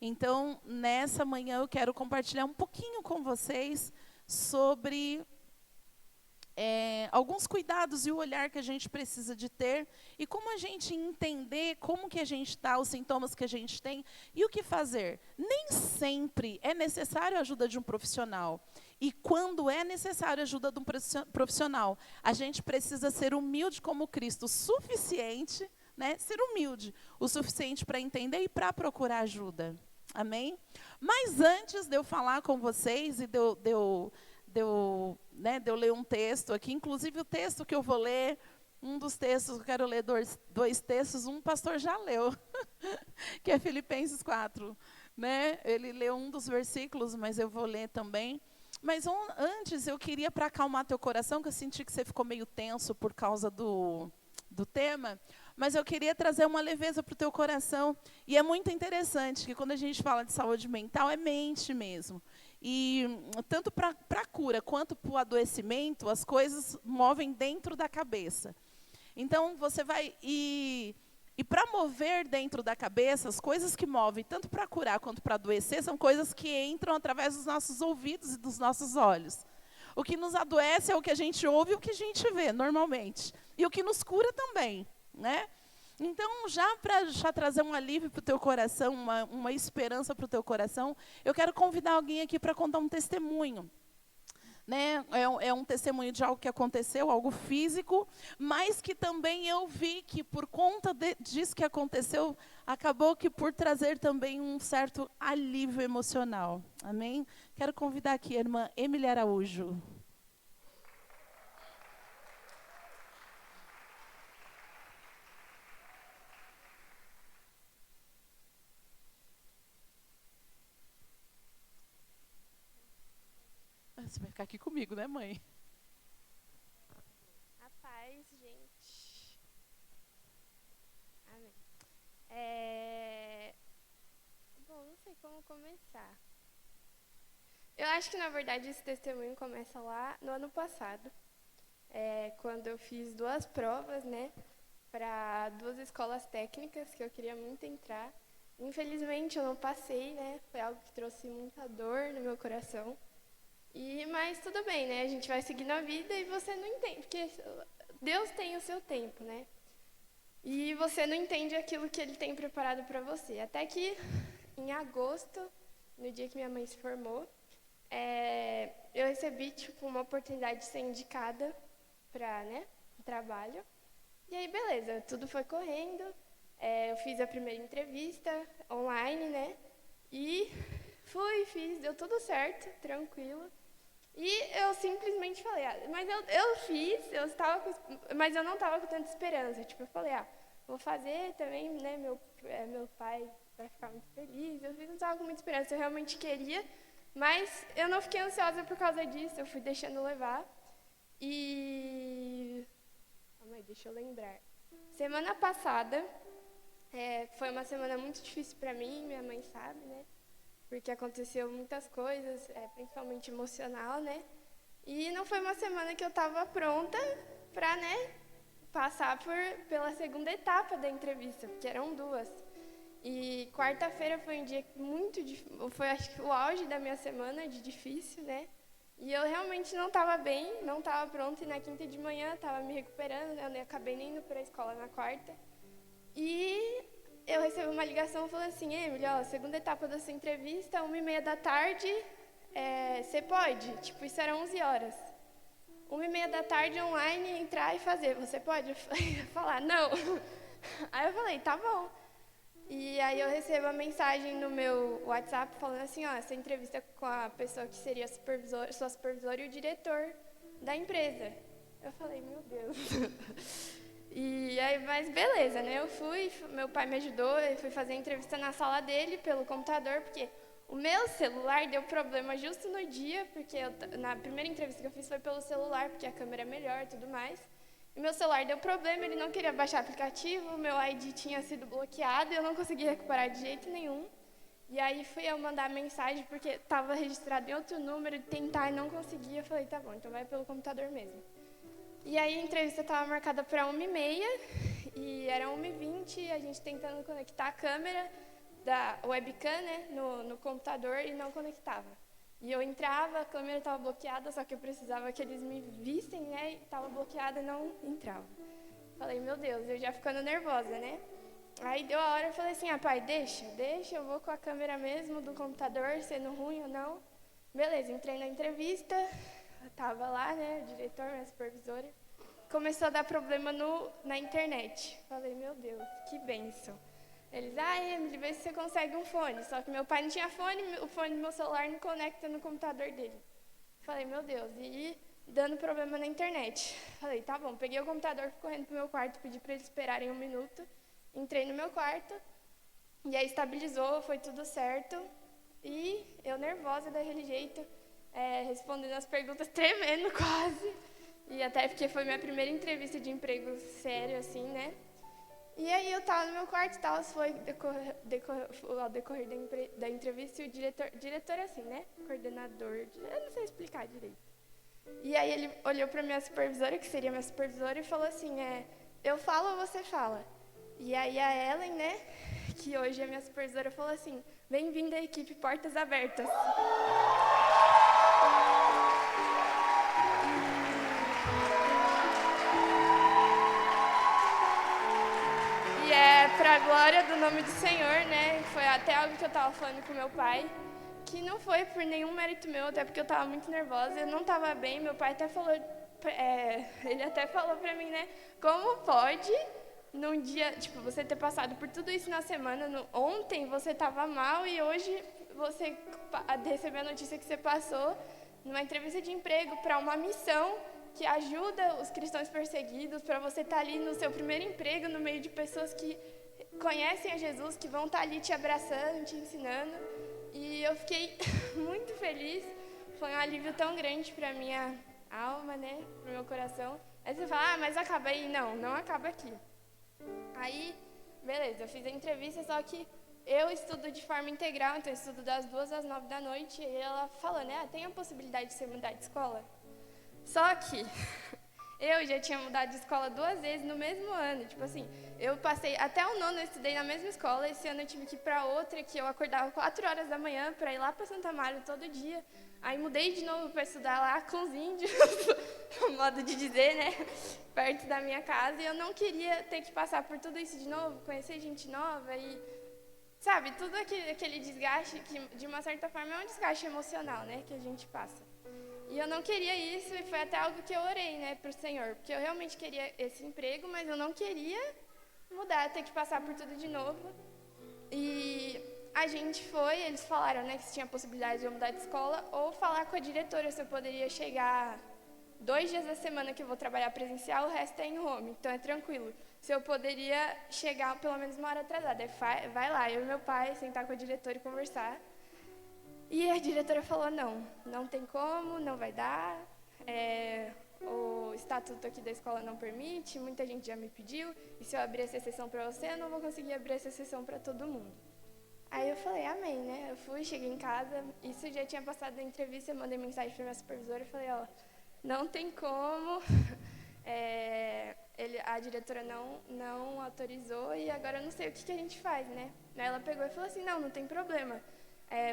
Então, nessa manhã eu quero compartilhar um pouquinho com vocês sobre alguns cuidados e o olhar que a gente precisa de ter e como a gente entender como que a gente está, os sintomas que a gente tem e o que fazer. Nem sempre é necessário a ajuda de um profissional. E quando é necessário a ajuda de um profissional, a gente precisa ser humilde como Cristo, suficiente, né, ser humilde, o suficiente para entender e para procurar ajuda. Amém? Mas antes de eu falar com vocês e de eu ler um texto aqui, inclusive o texto que eu vou ler, um dos textos, eu quero ler dois textos, um pastor já leu, que é Filipenses 4. Né? Ele leu um dos versículos, mas eu vou ler também. Mas antes, eu queria, para acalmar teu coração, que eu senti que você ficou meio tenso por causa do tema, mas eu queria trazer uma leveza para o teu coração. E é muito interessante que quando a gente fala de saúde mental, é mente mesmo. E tanto para a cura quanto para o adoecimento, as coisas movem dentro da cabeça. Então, você vai... E para mover dentro da cabeça, as coisas que movem, tanto para curar quanto para adoecer, são coisas que entram através dos nossos ouvidos e dos nossos olhos. O que nos adoece é o que a gente ouve e o que a gente vê, normalmente. E o que nos cura também, né? Então, já para trazer um alívio para o teu coração, uma esperança para o teu coração, eu quero convidar alguém aqui para contar um testemunho. Né? É um testemunho de algo que aconteceu, algo físico, mas que também eu vi que, por conta disso que aconteceu, acabou que por trazer também um certo alívio emocional. Amém? Quero convidar aqui a irmã Emília Araújo. Você vai ficar aqui comigo, né, mãe? A paz, gente. Amém. Bom, não sei como começar. Eu acho que, na verdade, esse testemunho começa lá no ano passado, quando eu fiz 2 provas, né, para 2 escolas técnicas que eu queria muito entrar. Infelizmente, eu não passei, né, foi algo que trouxe muita dor no meu coração. Mas tudo bem, né? A gente vai seguir na vida e você não entende, porque Deus tem o seu tempo, né? E você não entende aquilo que Ele tem preparado para você. Até que, em agosto, no dia que minha mãe se formou, eu recebi uma oportunidade de ser indicada para, né, trabalho. E aí, beleza, tudo foi correndo. Eu fiz a primeira entrevista online, né? E fiz, deu tudo certo, tranquilo. E eu simplesmente falei, mas eu fiz, mas eu não estava com tanta esperança. Tipo, eu falei, vou fazer também, né, meu pai vai ficar muito feliz. Eu não estava com muita esperança, eu realmente queria, mas eu não fiquei ansiosa por causa disso, eu fui deixando levar. Calma aí, deixa eu lembrar. Semana passada, foi uma semana muito difícil para mim, minha mãe sabe, né? Porque aconteceu muitas coisas, principalmente emocional, né? E não foi uma semana que eu estava pronta para, né, passar pela segunda etapa da entrevista, porque eram 2. E quarta-feira foi um dia foi, acho que, o auge da minha semana de difícil, né? E eu realmente não estava bem, não estava pronta, e na quinta de manhã estava me recuperando, né? Eu acabei nem indo para a escola na quarta. E eu recebi uma ligação falando assim, Emily, segunda etapa da sua entrevista, 1h30 da tarde, você pode? Tipo, isso era 11 horas. 1h30 da tarde online, entrar e fazer, você pode? Eu falar, não. Aí eu falei, tá bom. E aí eu recebo a mensagem no meu WhatsApp falando assim, essa entrevista com a pessoa que seria sua supervisora e o diretor da empresa. Eu falei, meu Deus. E aí, mas beleza, né? Eu fui, meu pai me ajudou, eu fui fazer a entrevista na sala dele pelo computador, porque o meu celular deu problema justo no dia, porque na primeira entrevista que eu fiz foi pelo celular, porque a câmera é melhor e tudo mais. E meu celular deu problema, ele não queria baixar aplicativo, meu ID tinha sido bloqueado e eu não conseguia recuperar de jeito nenhum. E aí fui eu mandar mensagem, porque estava registrado em outro número, tentar e não conseguia. Eu falei, tá bom, então vai pelo computador mesmo. E aí a entrevista estava marcada para 1h30 e era 1h20, a gente tentando conectar a câmera da webcam, né, no computador e não conectava. E eu entrava, a câmera estava bloqueada, só que eu precisava que eles me vissem, né, e estava bloqueada e não entrava. Falei, meu Deus, eu já ficando nervosa, né? Aí deu a hora, eu falei assim, pai, deixa, eu vou com a câmera mesmo do computador, sendo ruim ou não. Beleza, entrei na entrevista, estava lá, né, o diretor, minha supervisora. Começou a dar problema na internet. Falei, meu Deus, que bênção. Eles, Emily, vê se você consegue um fone. Só que meu pai não tinha fone, o fone do meu celular não conecta no computador dele. Falei, meu Deus, e dando problema na internet. Falei, tá bom, peguei o computador, fui correndo pro meu quarto, pedi para eles esperarem 1 minuto. Entrei no meu quarto, e aí estabilizou, foi tudo certo. E eu nervosa daquele jeito, respondendo as perguntas, tremendo quase. E até porque foi minha primeira entrevista de emprego sério, assim, né? E aí eu tava no meu quarto e tal, foi ao decorrer da entrevista e o diretor assim, né? Coordenador, eu não sei explicar direito. E aí ele olhou pra minha supervisora, que seria minha supervisora, e falou assim, eu falo ou você fala? E aí a Ellen, né, que hoje é minha supervisora, falou assim, bem-vinda à equipe Portas Abertas. Para a glória do nome do Senhor, né? Foi até algo que eu estava falando com meu pai, que não foi por nenhum mérito meu, até porque eu estava muito nervosa, eu não estava bem, meu pai até falou, ele até falou para mim, né? Como pode, num dia, tipo, você ter passado por tudo isso na semana, ontem você estava mal e hoje você recebeu a notícia que você passou numa entrevista de emprego para uma missão que ajuda os cristãos perseguidos, para você estar ali no seu primeiro emprego, no meio de pessoas que conhecem a Jesus, que vão estar ali te abraçando, te ensinando. E eu fiquei muito feliz, foi um alívio tão grande para a minha alma, né, para o meu coração. Aí você fala, mas acaba aí. Não acaba aqui. Aí, beleza, eu fiz a entrevista, só que eu estudo de forma integral, então eu estudo das 2 às 9 da noite, e ela falou, né, tem a possibilidade de você mudar de escola? Só que eu já tinha mudado de escola 2 vezes no mesmo ano. Tipo assim, eu passei até o 9º, eu estudei na mesma escola. Esse ano eu tive que ir para outra, que eu acordava 4 horas da manhã para ir lá para Santa Mário todo dia. Aí mudei de novo para estudar lá com os índios, modo de dizer, né? Perto da minha casa. E eu não queria ter que passar por tudo isso de novo, conhecer gente nova e, sabe, tudo aquele desgaste que, de uma certa forma, é um desgaste emocional, né? Que a gente passa. E eu não queria isso, e foi até algo que eu orei, né, para o Senhor, porque eu realmente queria esse emprego, mas eu não queria mudar, ter que passar por tudo de novo. E a gente foi, eles falaram, né, que se tinha a possibilidade de eu mudar de escola, ou falar com a diretora se eu poderia chegar 2 dias da semana que eu vou trabalhar presencial, o resto é em home, então é tranquilo. Se eu poderia chegar pelo menos 1 hora atrasada, vai lá, eu e meu pai, sentar com a diretora e conversar. E a diretora falou, não tem como, não vai dar, o estatuto aqui da escola não permite, muita gente já me pediu, e se eu abrir essa exceção para você, eu não vou conseguir abrir essa exceção para todo mundo. Aí eu falei, amém, né? Eu fui, cheguei em casa, isso já tinha passado da entrevista, eu mandei mensagem para minha supervisora e falei, não tem como, a diretora não autorizou e agora eu não sei o que a gente faz, né? Aí ela pegou e falou assim, não tem problema.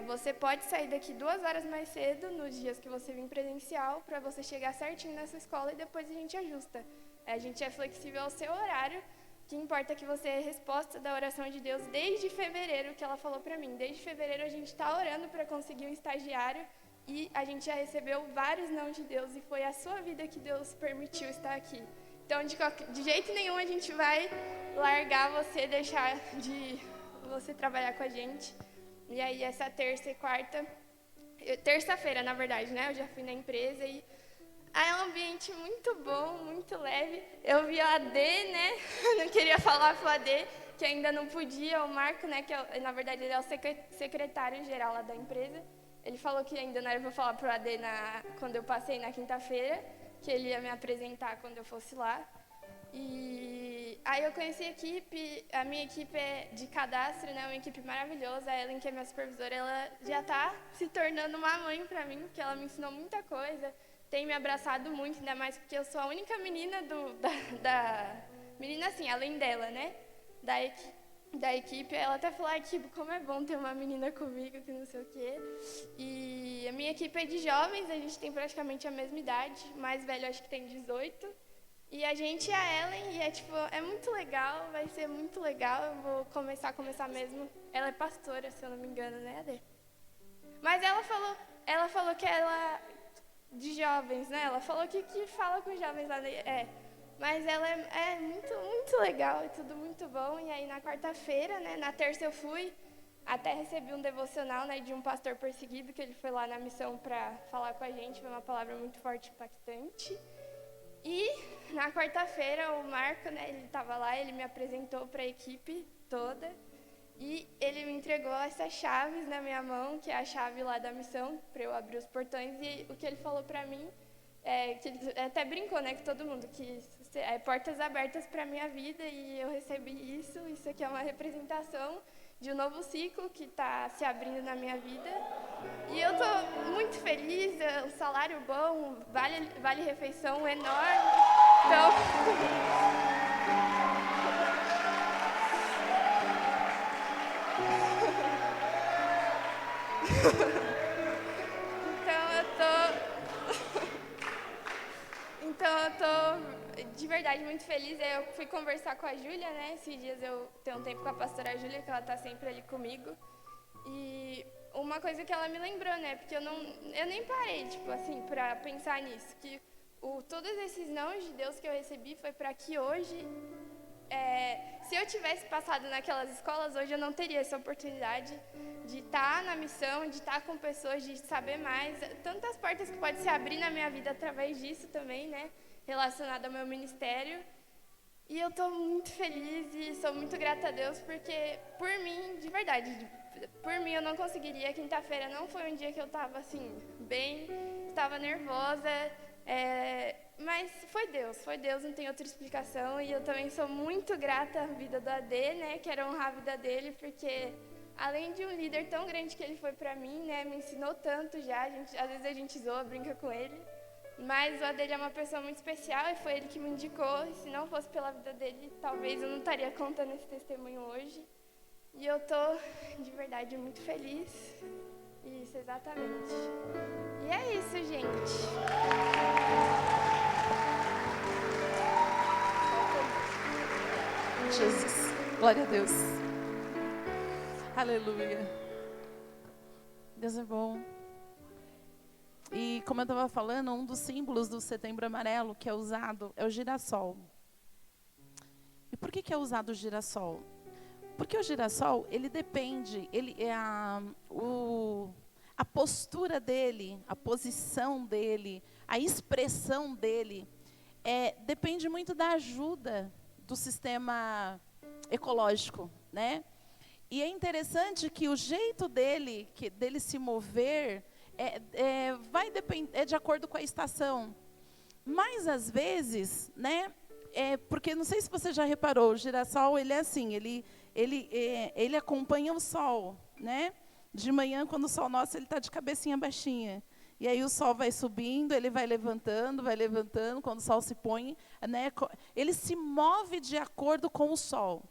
Você pode sair daqui 2 horas mais cedo, nos dias que você vir presencial, para você chegar certinho nessa escola e depois a gente ajusta. A gente é flexível ao seu horário, que importa que você é resposta da oração de Deus desde fevereiro, que ela falou para mim. Desde fevereiro a gente está orando para conseguir um estagiário e a gente já recebeu vários não de Deus e foi a sua vida que Deus permitiu estar aqui. Então, de jeito nenhum a gente vai largar você, deixar de você trabalhar com a gente. E aí, essa terça-feira, na verdade, né? Eu já fui na empresa e é um ambiente muito bom, muito leve. Eu vi o AD, né? Não queria falar pro AD, que ainda não podia. O Marco, né? Que na verdade ele é o secretário-geral lá da empresa. Ele falou que ainda não era para falar pro AD quando eu passei na quinta-feira, que ele ia me apresentar quando eu fosse lá. E aí eu conheci a minha equipe é de cadastro, né, uma equipe maravilhosa. A Ellen, que é minha supervisora, ela já está se tornando uma mãe para mim, porque ela me ensinou muita coisa, tem me abraçado muito, ainda mais porque eu sou a única menina menina assim, além dela, né, da equipe. da equipe. Ela até falou, tipo, como é bom ter uma menina comigo, que não sei o quê. E a minha equipe é de jovens, a gente tem praticamente a mesma idade, o mais velho acho que tem 18. E a gente é a Ellen, e é muito legal, vai ser muito legal, eu vou começar mesmo. Ela é pastora, se eu não me engano, né, Adê? Mas ela falou que ela, de jovens, né, ela falou que fala com jovens lá, mas ela é muito, muito legal, é tudo muito bom. E aí na quarta-feira, né, na terça eu fui, até recebi um devocional, né, de um pastor perseguido, que ele foi lá na missão para falar com a gente, foi uma palavra muito forte e impactante. E na quarta-feira o Marco, né, ele estava lá, ele me apresentou para a equipe toda e ele me entregou essas chaves na minha mão, que é a chave lá da missão, para eu abrir os portões. E o que ele falou para mim, que ele até brincou, né, com todo mundo, que portas abertas para a minha vida, e eu recebi isso. Isso aqui é uma representação de um novo ciclo que está se abrindo na minha vida. E eu estou muito feliz, o salário bom, vale refeição enorme. Então, então eu tô de verdade muito feliz. Eu fui conversar com a Júlia, né? Esses dias eu tenho um tempo com a pastora Júlia, que ela está sempre ali comigo. E uma coisa que ela me lembrou, né? Porque eu nem parei, tipo assim, para pensar nisso, que todos esses nãos de Deus que eu recebi foi para que hoje, se eu tivesse passado naquelas escolas, hoje eu não teria essa oportunidade de estar na missão, de estar com pessoas, de saber mais, tantas portas que podem se abrir na minha vida através disso também, né? Relacionado ao meu ministério. E eu estou muito feliz e sou muito grata a Deus, porque por mim, de verdade, por mim eu não conseguiria. Quinta-feira não foi um dia que eu estava assim, bem, estava nervosa, mas foi Deus, não tem outra explicação. E eu também sou muito grata à vida do AD, né? Quero honrar a vida dele, porque além de um líder tão grande que ele foi para mim, né? Me ensinou tanto já, às vezes a gente zoa, brinca com ele. Mas o AD é uma pessoa muito especial e foi ele que me indicou. E se não fosse pela vida dele, talvez eu não estaria contando esse testemunho hoje. E eu tô, de verdade, muito feliz. Isso, exatamente. E é isso, gente. Jesus, glória a Deus. Aleluia. Deus é bom. E como eu estava falando, um dos símbolos do Setembro Amarelo que é usado é o girassol. E por que é usado o girassol? Porque o girassol, ele depende, a postura dele, a posição dele, a expressão dele, depende muito da ajuda do sistema ecológico, né? E é interessante que o jeito dele se mover vai depender de acordo com a estação. Mas às vezes, né? Porque não sei se você já reparou, o girassol ele é assim, ele acompanha o sol, né? De manhã, quando o sol nasce, ele está de cabecinha baixinha. E aí o sol vai subindo, ele vai levantando, quando o sol se põe, né? Ele se move de acordo com o sol.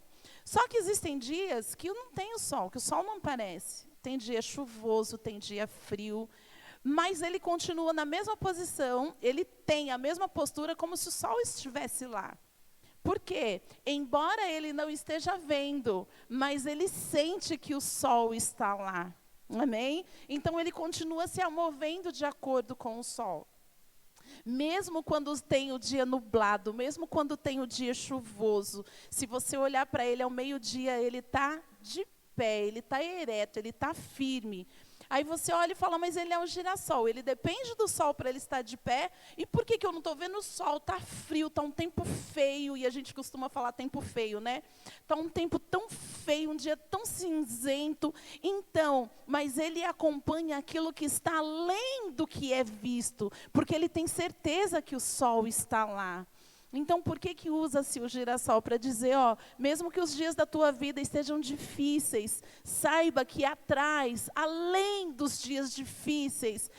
Só que existem dias que não tem o sol, que o sol não aparece. Tem dia chuvoso, tem dia frio, mas ele continua na mesma posição, ele tem a mesma postura como se o sol estivesse lá. Por quê? Embora ele não esteja vendo, mas ele sente que o sol está lá. Amém? Então ele continua se movendo de acordo com o sol. Mesmo quando tem o dia nublado, mesmo quando tem o dia chuvoso, se você olhar para ele ao meio-dia, ele está de pé, ele está ereto, ele está firme. Aí você olha e fala, mas ele é um girassol, ele depende do sol para ele estar de pé. E por que eu não estou vendo o sol? Está frio, está um tempo feio, e a gente costuma falar tempo feio, né? Está um tempo tão feio, um dia tão cinzento. Então, mas ele acompanha aquilo que está além do que é visto, porque ele tem certeza que o sol está lá. Então, por que usa-se o girassol? Para dizer, mesmo que os dias da tua vida estejam difíceis, saiba que atrás, além dos dias difíceis,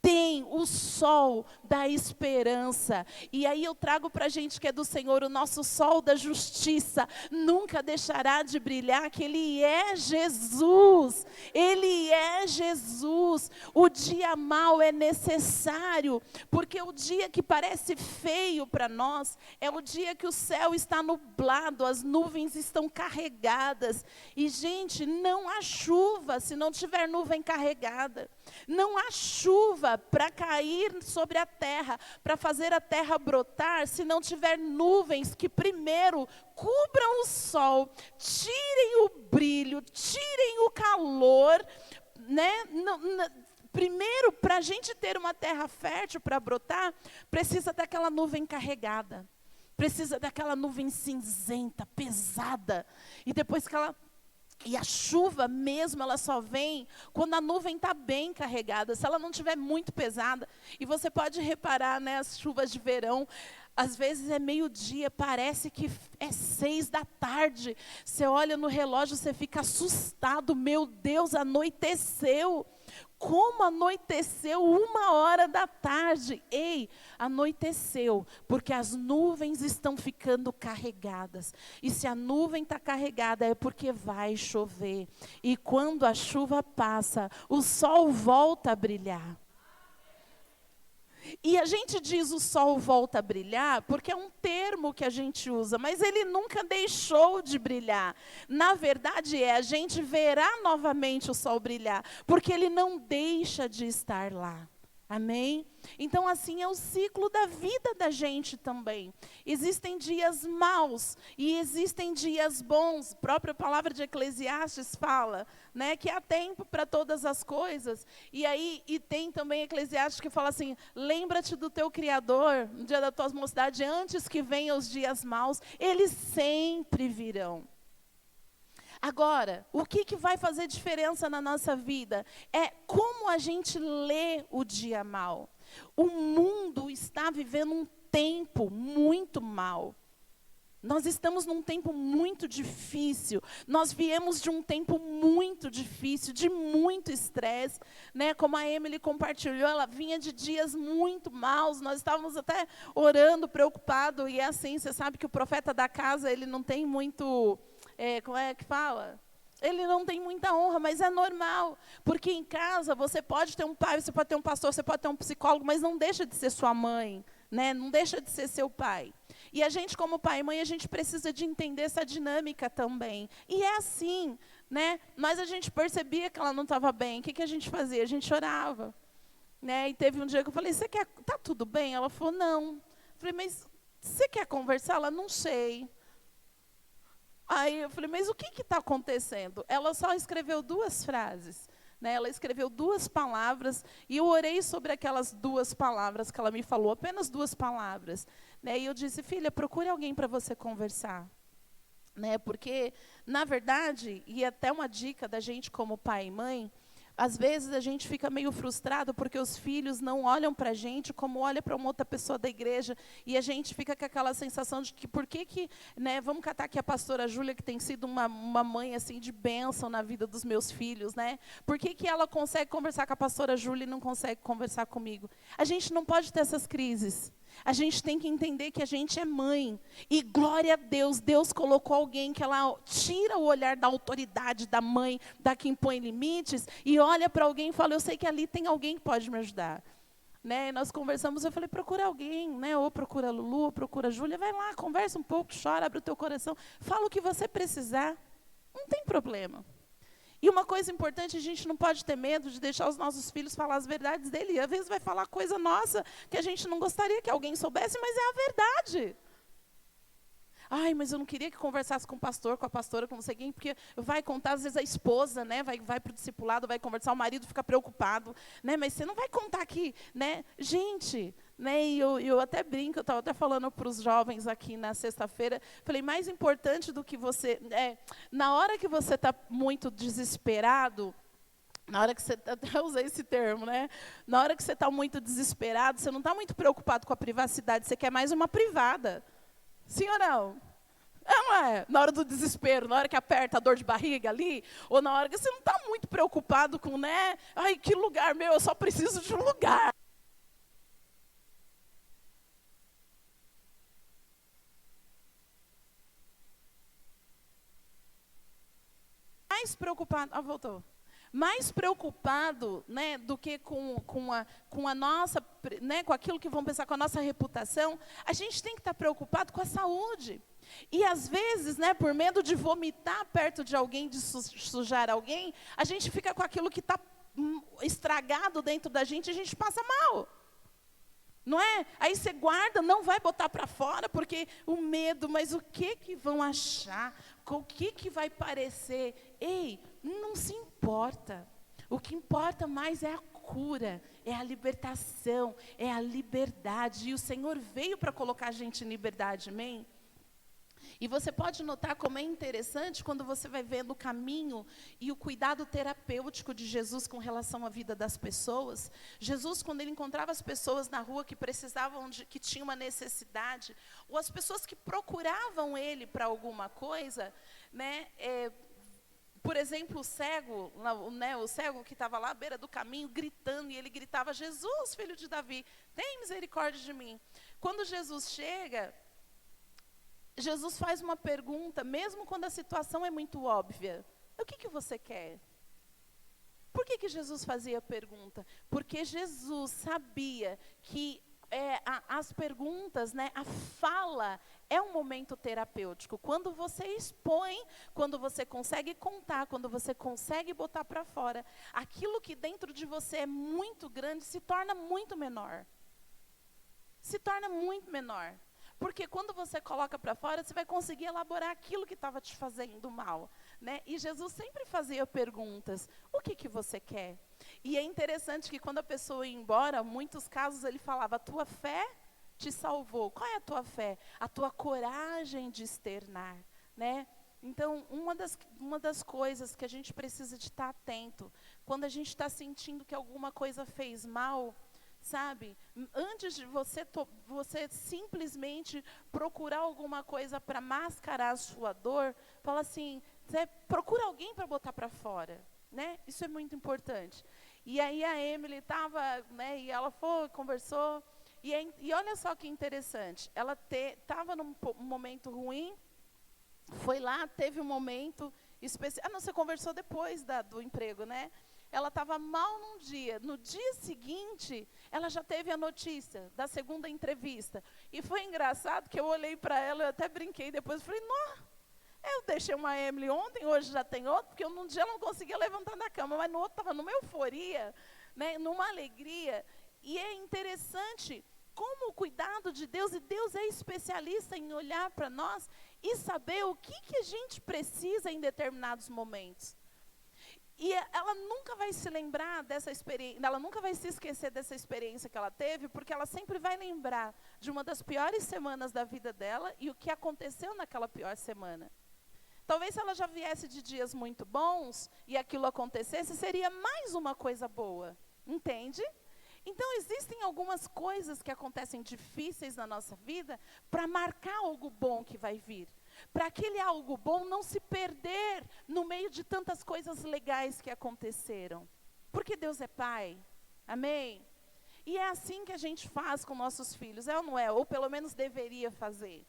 tem o sol da esperança. E aí eu trago para a gente que é do Senhor, o nosso sol da justiça nunca deixará de brilhar, que Ele é Jesus. Ele é Jesus. O dia mau é necessário, porque o dia que parece feio para nós é o dia que o céu está nublado, as nuvens estão carregadas. E, gente, não há chuva se não tiver nuvem carregada. Não há chuva para cair sobre a terra, para fazer a terra brotar, se não tiver nuvens que primeiro cubram o sol, tirem o brilho, tirem o calor, né? Primeiro, para a gente ter uma terra fértil para brotar, precisa daquela nuvem carregada. Precisa daquela nuvem cinzenta, pesada. E depois que ela... E a chuva mesmo, ela só vem quando a nuvem está bem carregada. Se ela não estiver muito pesada. E você pode reparar, né, as chuvas de verão. Às vezes é meio-dia, parece que é 6 da tarde. Você olha no relógio, você fica assustado. Meu Deus, anoiteceu. Como anoiteceu 1h da tarde? Ei, anoiteceu, porque as nuvens estão ficando carregadas. E se a nuvem está carregada é porque vai chover. E quando a chuva passa, o sol volta a brilhar. E a gente diz o sol volta a brilhar porque é um termo que a gente usa, mas ele nunca deixou de brilhar. Na verdade a gente verá novamente o sol brilhar, porque ele não deixa de estar lá. Amém? Então assim é o ciclo da vida da gente também. Existem dias maus e existem dias bons. A própria palavra de Eclesiastes fala, né, que há tempo para todas as coisas. E tem também Eclesiastes que fala assim, lembra-te do teu Criador no dia da tua mocidade, antes que venham os dias maus, eles sempre virão. Agora, o que vai fazer diferença na nossa vida é como a gente lê o dia mau. O mundo está vivendo um tempo muito mau. Nós estamos num tempo muito difícil. Nós viemos de um tempo muito difícil, de muito estresse, né? Como a Emily compartilhou, ela vinha de dias muito maus. Nós estávamos até orando, preocupados. E é assim, você sabe que o profeta da casa, ele não tem muito... como é que fala? Ele não tem muita honra, mas é normal. Porque em casa você pode ter um pai, você pode ter um pastor, você pode ter um psicólogo, mas não deixa de ser sua mãe, né? Não deixa de ser seu pai. E a gente, como pai e mãe, a gente precisa de entender essa dinâmica também. E é assim, né? Mas a gente percebia que ela não estava bem. O que a gente fazia? A gente chorava. Né? E teve um dia que eu falei, você quer... Tá tudo bem? Ela falou, não. Eu falei, mas você quer conversar? Ela, não sei. Aí eu falei, mas o que está acontecendo? Ela só escreveu 2 frases. Né? Ela escreveu 2 palavras e eu orei sobre aquelas 2 palavras que ela me falou, apenas 2 palavras. Né? E eu disse, filha, procure alguém para você conversar. Né? Porque, na verdade, e até uma dica da gente como pai e mãe, às vezes a gente fica meio frustrado porque os filhos não olham para a gente como olha para uma outra pessoa da igreja. E a gente fica com aquela sensação de que, por que né, vamos catar aqui a pastora Júlia, que tem sido uma mãe assim, de bênção na vida dos meus filhos. Né? Por que ela consegue conversar com a pastora Júlia e não consegue conversar comigo? A gente não pode ter essas crises. A gente tem que entender que a gente é mãe. E glória a Deus, Deus colocou alguém que ela tira o olhar da autoridade da mãe, da quem impõe limites, e olha para alguém e fala, eu sei que ali tem alguém que pode me ajudar. Né? E nós conversamos, eu falei, procura alguém, né? Ou procura a Lulu, ou procura a Júlia, vai lá, conversa um pouco, chora, abre o teu coração, fala o que você precisar. Não tem problema. E uma coisa importante, a gente não pode ter medo de deixar os nossos filhos falar as verdades dele. E às vezes vai falar coisa nossa que a gente não gostaria que alguém soubesse, mas é a verdade. Ai, mas eu não queria que conversasse com o pastor, com a pastora, com não sei quem, porque vai contar, às vezes, a esposa, né, vai para o discipulado, vai conversar, o marido fica preocupado, né, mas você não vai contar aqui, né? Gente, né, e eu até brinco, eu estava até falando para os jovens aqui na sexta-feira, falei, mais importante do que você... na hora que você está muito desesperado, na hora que você... Até usei esse termo, né? Na hora que você está muito desesperado, você não está muito preocupado com a privacidade, você quer mais uma privada. Sim ou não? Não é? Na hora do desespero, na hora que aperta a dor de barriga ali, ou na hora que você não está muito preocupado com, né? Ai, que lugar meu, eu só preciso de um lugar. mais preocupado, voltou, mais preocupado, né, do que com a nossa, né, com aquilo que vão pensar, com a nossa reputação, a gente tem que estar preocupado com a saúde. E às vezes, né, por medo de vomitar perto de alguém, de sujar alguém, a gente fica com aquilo que está estragado dentro da gente e a gente passa mal. Não é? Aí você guarda, não vai botar para fora, porque o medo, mas o que vão achar? O que vai parecer? Ei, não se importa. O que importa mais é a cura, é a libertação, é a liberdade. E o Senhor veio para colocar a gente em liberdade, amém? E você pode notar como é interessante quando você vai vendo o caminho e o cuidado terapêutico de Jesus com relação à vida das pessoas. Jesus, quando ele encontrava as pessoas na rua que precisavam, que tinham uma necessidade, ou as pessoas que procuravam ele para alguma coisa, né, por exemplo, o cego, né, o cego que estava lá à beira do caminho gritando, e ele gritava: Jesus, filho de Davi, tem misericórdia de mim. Quando Jesus chega, Jesus faz uma pergunta, mesmo quando a situação é muito óbvia. O que você quer? Por que Jesus fazia a pergunta? Porque Jesus sabia que as perguntas, né, a fala é um momento terapêutico. Quando você expõe, quando você consegue contar, quando você consegue botar para fora, aquilo que dentro de você é muito grande se torna muito menor. Se torna muito menor. Porque quando você coloca para fora, você vai conseguir elaborar aquilo que estava te fazendo mal, né? E Jesus sempre fazia perguntas: o que você quer? E é interessante que quando a pessoa ia embora, em muitos casos ele falava: a tua fé te salvou. Qual é a tua fé? A tua coragem de externar, né? Então, uma das coisas que a gente precisa de estar atento, quando a gente está sentindo que alguma coisa fez mal, sabe, antes de você simplesmente procurar alguma coisa para mascarar a sua dor, fala assim, procura alguém para botar para fora, né? Isso é muito importante. E aí a Emily estava, né, e ela foi, conversou, e olha só que interessante, ela estava num momento ruim, foi lá, teve um momento especial. Não, você conversou depois do emprego, né? Ela estava mal num dia. No dia seguinte, ela já teve a notícia da segunda entrevista. E foi engraçado que eu olhei para ela, eu até brinquei depois, falei, não, eu deixei uma Emily ontem, hoje já tem outra, porque num dia ela não conseguia levantar da cama, mas no outro estava numa euforia, né, numa alegria. E é interessante como o cuidado de Deus, e Deus é especialista em olhar para nós e saber o que a gente precisa em determinados momentos. E ela nunca vai se lembrar dessa experiência, ela nunca vai se esquecer dessa experiência que ela teve, porque ela sempre vai lembrar de uma das piores semanas da vida dela e o que aconteceu naquela pior semana. Talvez se ela já viesse de dias muito bons e aquilo acontecesse, seria mais uma coisa boa, entende? Então, existem algumas coisas que acontecem difíceis na nossa vida para marcar algo bom que vai vir. Para aquele algo bom não se perder no meio de tantas coisas legais que aconteceram. Porque Deus é Pai. Amém? E é assim que a gente faz com nossos filhos, é ou não é? Ou pelo menos deveria fazer.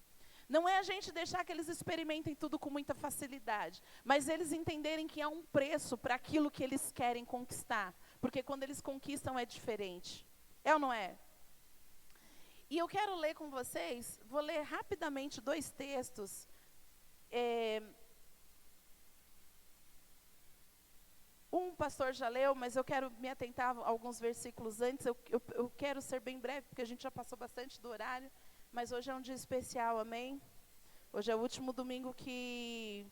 Não é a gente deixar que eles experimentem tudo com muita facilidade, mas eles entenderem que há um preço para aquilo que eles querem conquistar. Porque quando eles conquistam é diferente. É ou não é? E eu quero ler com vocês, vou ler rapidamente 2 textos. Um pastor já leu, mas eu quero me atentar a alguns versículos antes. Eu quero ser bem breve, porque a gente já passou bastante do horário. Mas hoje é um dia especial, amém? Hoje é o último domingo que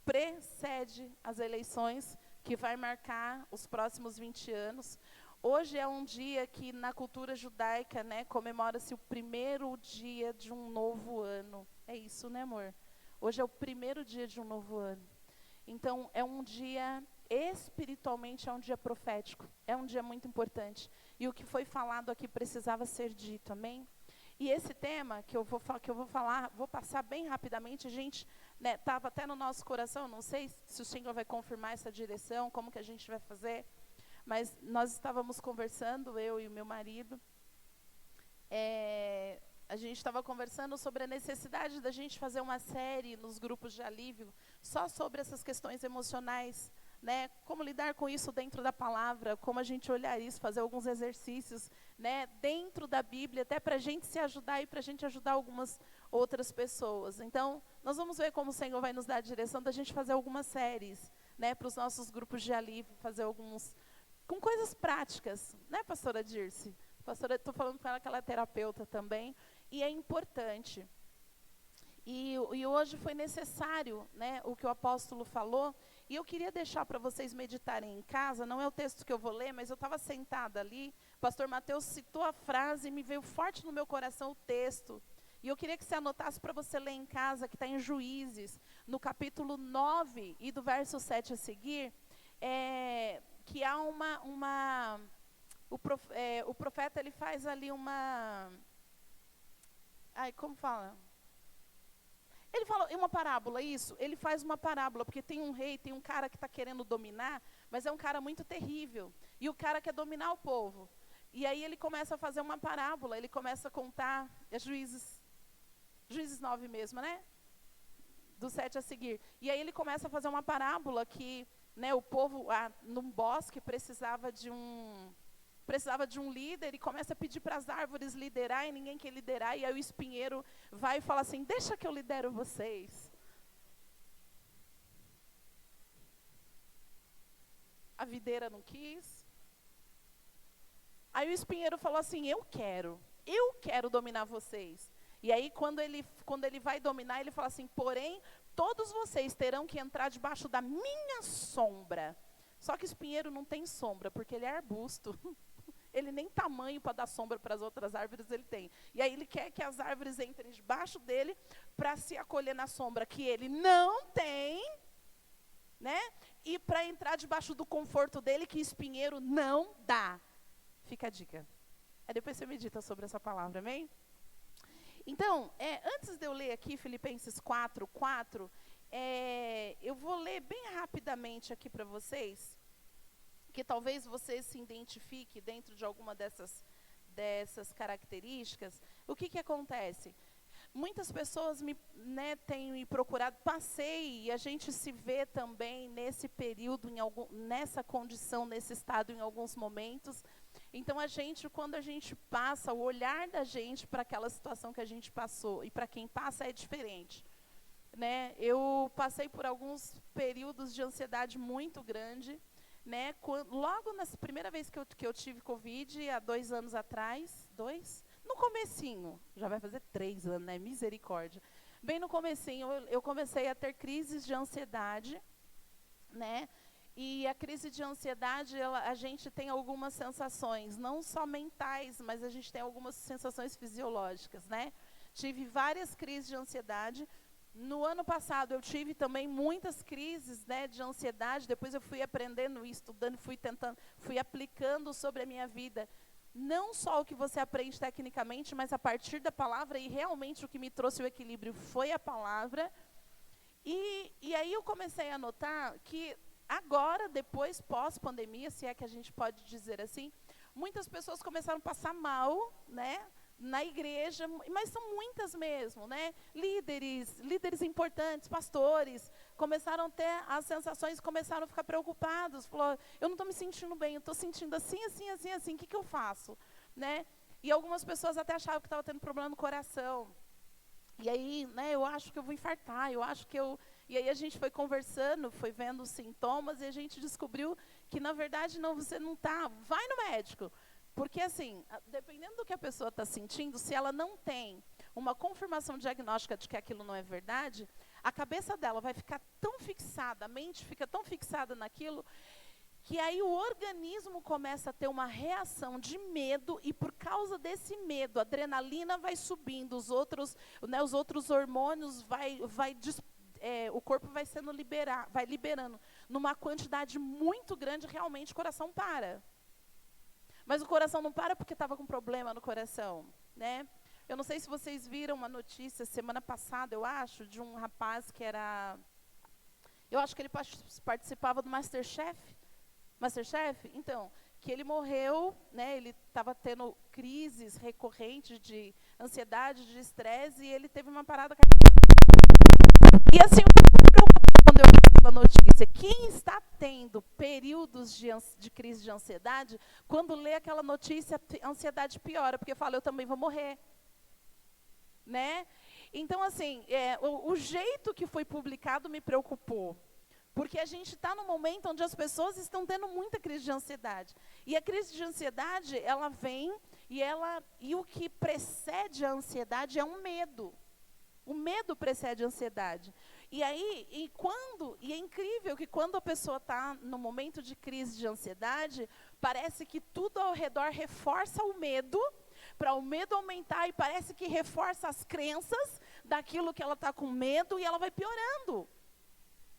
precede as eleições, que vai marcar os próximos 20 anos. Hoje é um dia que na cultura judaica, né, comemora-se o primeiro dia de um novo ano. É isso, né, amor? Hoje é o primeiro dia de um novo ano. Então, é um dia, espiritualmente, é um dia profético. É um dia muito importante. E o que foi falado aqui precisava ser dito, amém? E esse tema que eu vou falar, vou passar bem rapidamente, a gente estava até no nosso coração, não sei se o Senhor vai confirmar essa direção, como que a gente vai fazer, mas nós estávamos conversando, eu e o meu marido, a gente estava conversando sobre a necessidade da gente fazer uma série nos grupos de alívio só sobre essas questões emocionais, né? Como lidar com isso dentro da palavra, como a gente olhar isso, fazer alguns exercícios, né? Dentro da Bíblia, até para a gente se ajudar e para a gente ajudar algumas outras pessoas. Então, nós vamos ver como o Senhor vai nos dar a direção da gente fazer algumas séries, né? Para os nossos grupos de alívio, fazer alguns com coisas práticas, né, pastora Dirce? Pastora, estou falando com ela que ela é terapeuta também, e é importante. E hoje foi necessário, né, o que o apóstolo falou, e eu queria deixar para vocês meditarem em casa, não é o texto que eu vou ler, mas eu estava sentada ali, o pastor Mateus citou a frase e me veio forte no meu coração o texto, e eu queria que você anotasse para você ler em casa, que está em Juízes, no capítulo 9 e do verso 7 a seguir, que há o profeta ele faz ali uma... como fala? Ele fala uma parábola, isso. Ele faz uma parábola, porque tem um rei, tem um cara que está querendo dominar, mas é um cara muito terrível. E o cara quer dominar o povo. E aí ele começa a fazer uma parábola, ele começa a contar, Juízes 9 mesmo, né? Do 7 a seguir. E aí ele começa a fazer uma parábola que, né, o povo, num bosque, precisava de um líder, e começa a pedir para as árvores liderar, e ninguém quer liderar, e aí o espinheiro vai e fala assim, deixa que eu lidero vocês. A videira não quis. Aí o espinheiro falou assim, eu quero dominar vocês. E aí quando ele vai dominar, ele fala assim, porém, todos vocês terão que entrar debaixo da minha sombra. Só que o espinheiro não tem sombra, porque ele é arbusto. Ele nem tamanho para dar sombra para as outras árvores ele tem. E aí ele quer que as árvores entrem debaixo dele para se acolher na sombra que ele não tem, né? E para entrar debaixo do conforto dele que espinheiro não dá. Fica a dica. Aí depois você medita sobre essa palavra, amém? Então, antes de eu ler aqui Filipenses 4:4, eu vou ler bem rapidamente aqui para vocês, que talvez você se identifique dentro de alguma dessas características. O que acontece? Muitas pessoas têm me procurado, passei, e a gente se vê também nesse período, nessa condição, nesse estado em alguns momentos. Então, quando a gente passa, o olhar da gente para aquela situação que a gente passou, e para quem passa é diferente. Né? Eu passei por alguns períodos de ansiedade muito grande, né? Logo na primeira vez que eu tive Covid, há 2 anos atrás, no comecinho, já vai fazer 3 anos, né? Misericórdia. Bem no comecinho, eu comecei a ter crises de ansiedade, né? E a crise de ansiedade, a gente tem algumas sensações, não só mentais, mas a gente tem algumas sensações fisiológicas, né? Tive várias crises de ansiedade. No ano passado, eu tive também muitas crises, né, de ansiedade. Depois eu fui aprendendo, estudando, fui aplicando sobre a minha vida. Não só o que você aprende tecnicamente, mas a partir da palavra. E realmente o que me trouxe o equilíbrio foi a palavra. E aí eu comecei a notar que agora, depois, pós-pandemia, se é que a gente pode dizer assim, muitas pessoas começaram a passar mal, né? Na igreja, mas são muitas mesmo, né? Líderes importantes, pastores, começaram a ter as sensações, começaram a ficar preocupados. Falou, eu não estou me sentindo bem, eu estou sentindo assim, o que eu faço? Né? E algumas pessoas até achavam que estava tendo problema no coração. E aí, né, eu acho que eu vou infartar, eu acho que eu... E aí a gente foi conversando, foi vendo os sintomas, e a gente descobriu que, na verdade, não, você não está... Vai no médico. Porque, assim, dependendo do que a pessoa está sentindo, se ela não tem uma confirmação diagnóstica de que aquilo não é verdade, a cabeça dela vai ficar tão fixada, a mente fica tão fixada naquilo, que aí o organismo começa a ter uma reação de medo, e por causa desse medo, a adrenalina vai subindo, os outros hormônios o corpo vai liberando numa quantidade muito grande, realmente o coração para. Mas o coração não para porque estava com problema no coração, né? Eu não sei se vocês viram uma notícia semana passada, eu acho, de um rapaz que era... Eu acho que ele participava do MasterChef. Então, que ele morreu, né, ele estava tendo crises recorrentes de ansiedade, de estresse, e ele teve uma parada cardíaca. E assim, o que me preocupou quando eu vi aquela notícia? Quem está tendo períodos de crise de ansiedade, quando lê aquela notícia, a ansiedade piora, porque fala, eu também vou morrer. Né? Então, assim, o jeito que foi publicado me preocupou. Porque a gente está num momento onde as pessoas estão tendo muita crise de ansiedade. E a crise de ansiedade, ela vem e o que precede a ansiedade é um medo. O medo precede a ansiedade. E aí, e é incrível que quando a pessoa está no momento de crise de ansiedade, parece que tudo ao redor reforça o medo, para o medo aumentar, e parece que reforça as crenças daquilo que ela está com medo, e ela vai piorando.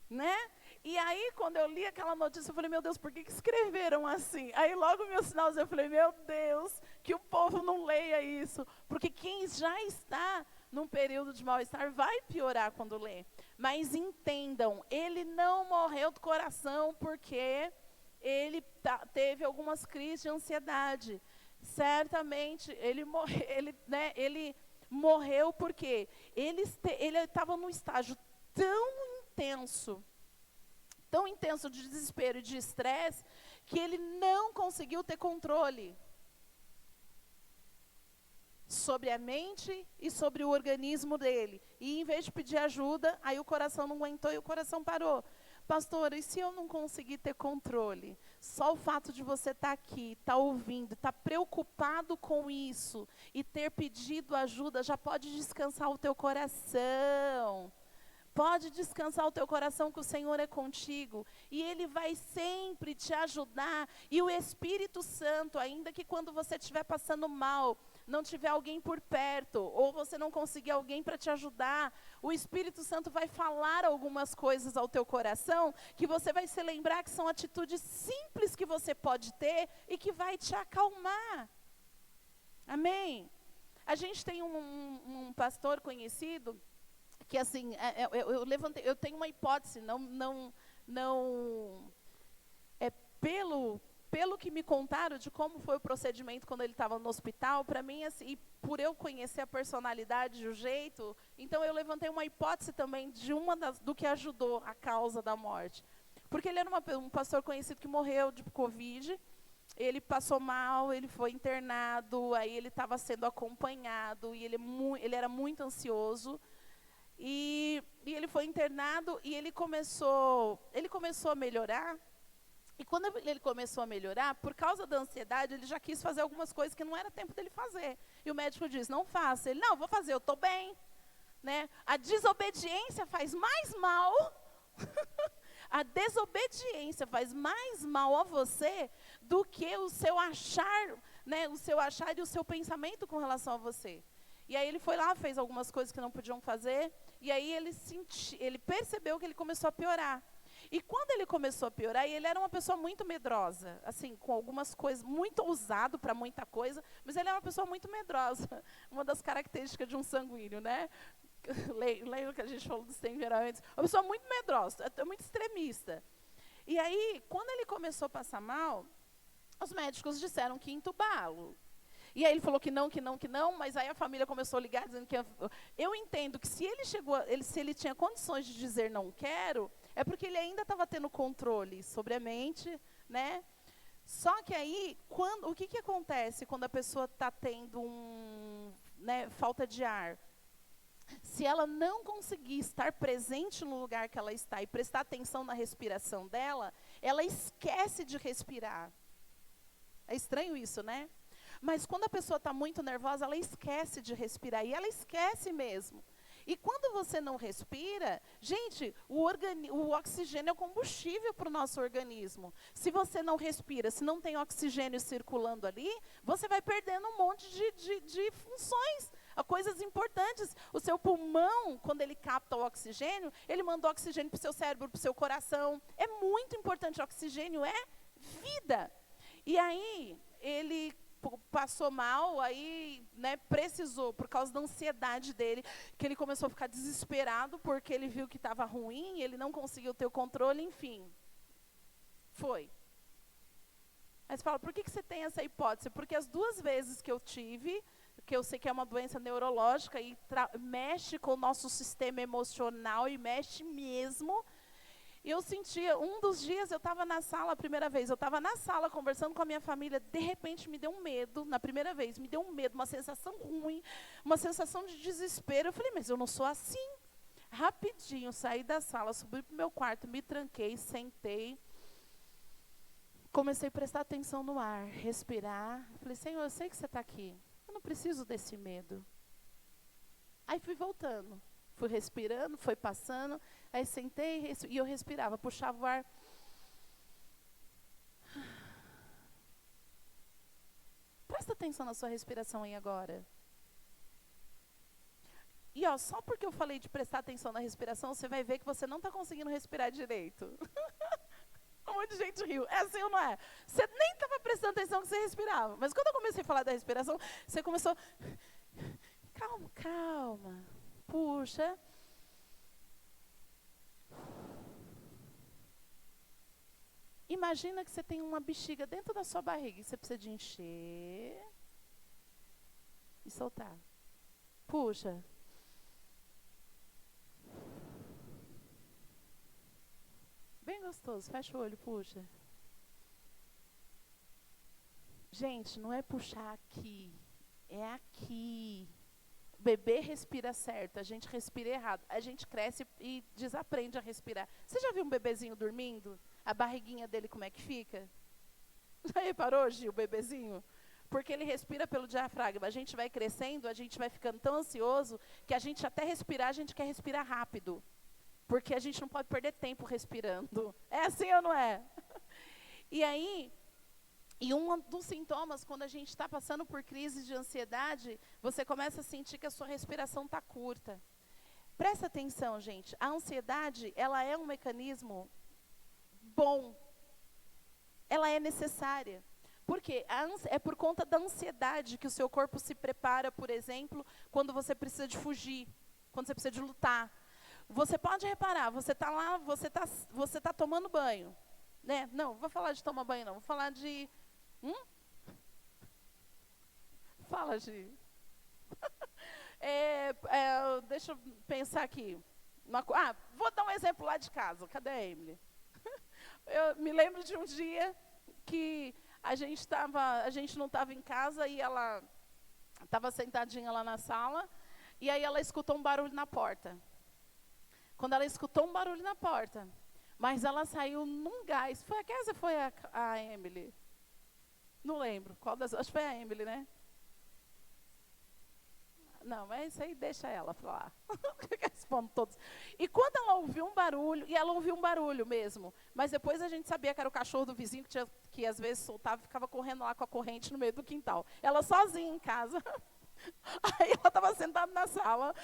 Né? E aí, quando eu li aquela notícia, eu falei, meu Deus, por que escreveram assim? Aí logo meu sinalzinho, eu falei, meu Deus, que o povo não leia isso. Porque quem já está num período de mal-estar vai piorar quando lê. Mas entendam, ele não morreu do coração porque ele teve algumas crises de ansiedade. Certamente, ele morreu porque ele estava num estágio tão intenso de desespero e de estresse, que ele não conseguiu ter controle sobre a mente e sobre o organismo dele. E em vez de pedir ajuda, aí o coração não aguentou e o coração parou. Pastor, e se eu não conseguir ter controle? Só o fato de você estar aqui, estar ouvindo, estar preocupado com isso e ter pedido ajuda, já pode descansar o teu coração. Pode descansar o teu coração, que o Senhor é contigo. E Ele vai sempre te ajudar. E o Espírito Santo, ainda que quando você estiver passando mal, não tiver alguém por perto, ou você não conseguir alguém para te ajudar, o Espírito Santo vai falar algumas coisas ao teu coração, que você vai se lembrar que são atitudes simples que você pode ter e que vai te acalmar. Amém? A gente tem um pastor conhecido, que assim, eu tenho uma hipótese, pelo que me contaram de como foi o procedimento quando ele estava no hospital, para mim, assim, e por eu conhecer a personalidade, o jeito, então eu levantei uma hipótese também do que ajudou a causa da morte. Porque ele era um pastor conhecido que morreu de Covid, ele passou mal, ele foi internado, aí ele estava sendo acompanhado, e ele era muito ansioso. E ele foi internado e ele começou a melhorar. E quando ele começou a melhorar, por causa da ansiedade, ele já quis fazer algumas coisas que não era tempo dele fazer. E o médico disse, não faça. Ele, não, vou fazer, eu estou bem. Né? A desobediência faz mais mal. A desobediência faz mais mal a você do que o seu achar, né, o seu achar e o seu pensamento com relação a você. E aí ele foi lá, fez algumas coisas que não podiam fazer, e aí ele percebeu que ele começou a piorar. E quando ele começou a piorar, ele era uma pessoa muito medrosa, assim, com algumas coisas, muito ousado para muita coisa, mas ele era uma pessoa muito medrosa. Uma das características de um sanguíneo, né? Lembra que a gente falou dos temperamentos? Uma pessoa muito medrosa, muito extremista. E aí, quando ele começou a passar mal, os médicos disseram que ia entubá-lo. E aí ele falou que não, mas aí a família começou a ligar, dizendo que eu entendo que se ele tinha condições de dizer não quero, é porque ele ainda estava tendo controle sobre a mente, né? Só que aí, o que acontece quando a pessoa está tendo falta de ar? Se ela não conseguir estar presente no lugar que ela está e prestar atenção na respiração dela, ela esquece de respirar. É estranho isso, né? Mas quando a pessoa está muito nervosa, ela esquece de respirar, e ela esquece mesmo. E quando você não respira, gente, o oxigênio é o combustível para o nosso organismo. Se você não respira, se não tem oxigênio circulando ali, você vai perdendo um monte de funções, coisas importantes. O seu pulmão, quando ele capta o oxigênio, ele manda o oxigênio para o seu cérebro, para o seu coração. É muito importante, o oxigênio é vida. E aí, ele passou mal, aí, né, precisou, por causa da ansiedade dele, que ele começou a ficar desesperado, porque ele viu que estava ruim, ele não conseguiu ter o controle, enfim. Foi. Aí você fala, por que você tem essa hipótese? Porque as 2 vezes que eu tive, que eu sei que é uma doença neurológica e mexe com o nosso sistema emocional e mexe mesmo. E eu sentia, um dos dias eu estava na sala, a primeira vez, eu estava na sala conversando com a minha família, de repente me deu um medo, na primeira vez, me deu um medo, uma sensação ruim, uma sensação de desespero. Eu falei, mas eu não sou assim. Rapidinho, saí da sala, subi para o meu quarto, me tranquei, sentei, comecei a prestar atenção no ar, respirar. Falei, Senhor, eu sei que você está aqui, eu não preciso desse medo. Aí fui voltando. Fui respirando, foi passando, aí sentei e eu respirava, puxava o ar. Presta atenção na sua respiração aí agora. E ó, só porque eu falei de prestar atenção na respiração, você vai ver que você não está conseguindo respirar direito. Um monte de gente riu. É assim ou não é? Você nem estava prestando atenção que você respirava. Mas quando eu comecei a falar da respiração, você começou... Calma, calma. Puxa... Imagina que você tem uma bexiga dentro da sua barriga e você precisa de encher e soltar. Puxa. Bem gostoso, fecha o olho, puxa. Gente, não é puxar aqui, é aqui. O bebê respira certo, a gente respira errado. A gente cresce e desaprende a respirar. Você já viu um bebezinho dormindo? A barriguinha dele como é que fica? Já reparou, Gil, o bebezinho? Porque ele respira pelo diafragma. A gente vai crescendo, a gente vai ficando tão ansioso que a gente até respirar, a gente quer respirar rápido. Porque a gente não pode perder tempo respirando. É assim ou não é? E aí, um dos sintomas, quando a gente está passando por crise de ansiedade, você começa a sentir que a sua respiração está curta. Presta atenção, gente. A ansiedade, ela é um mecanismo bom. Ela é necessária. Por quê? É por conta da ansiedade que o seu corpo se prepara, por exemplo, quando você precisa de fugir, quando você precisa de lutar. Você pode reparar, você está lá, você tá tomando banho. Né? Não vou falar de tomar banho, não. Vou falar de... Fala, Gi. Deixa eu pensar aqui. Vou dar um exemplo lá de casa. Cadê a Emily? Eu me lembro de um dia que a gente não estava em casa e ela estava sentadinha lá na sala e aí ela escutou um barulho na porta. Quando ela escutou um barulho na porta, mas ela saiu num gás. Foi a Kézia ou foi a Emily? Não lembro. Acho que foi a Emily, né? Não, mas isso aí deixa ela falar. Respondo todos. E quando ela ouviu um barulho, e ela ouviu um barulho mesmo, mas depois a gente sabia que era o cachorro do vizinho que às vezes soltava e ficava correndo lá com a corrente no meio do quintal. Ela sozinha em casa. Aí ela estava sentada na sala,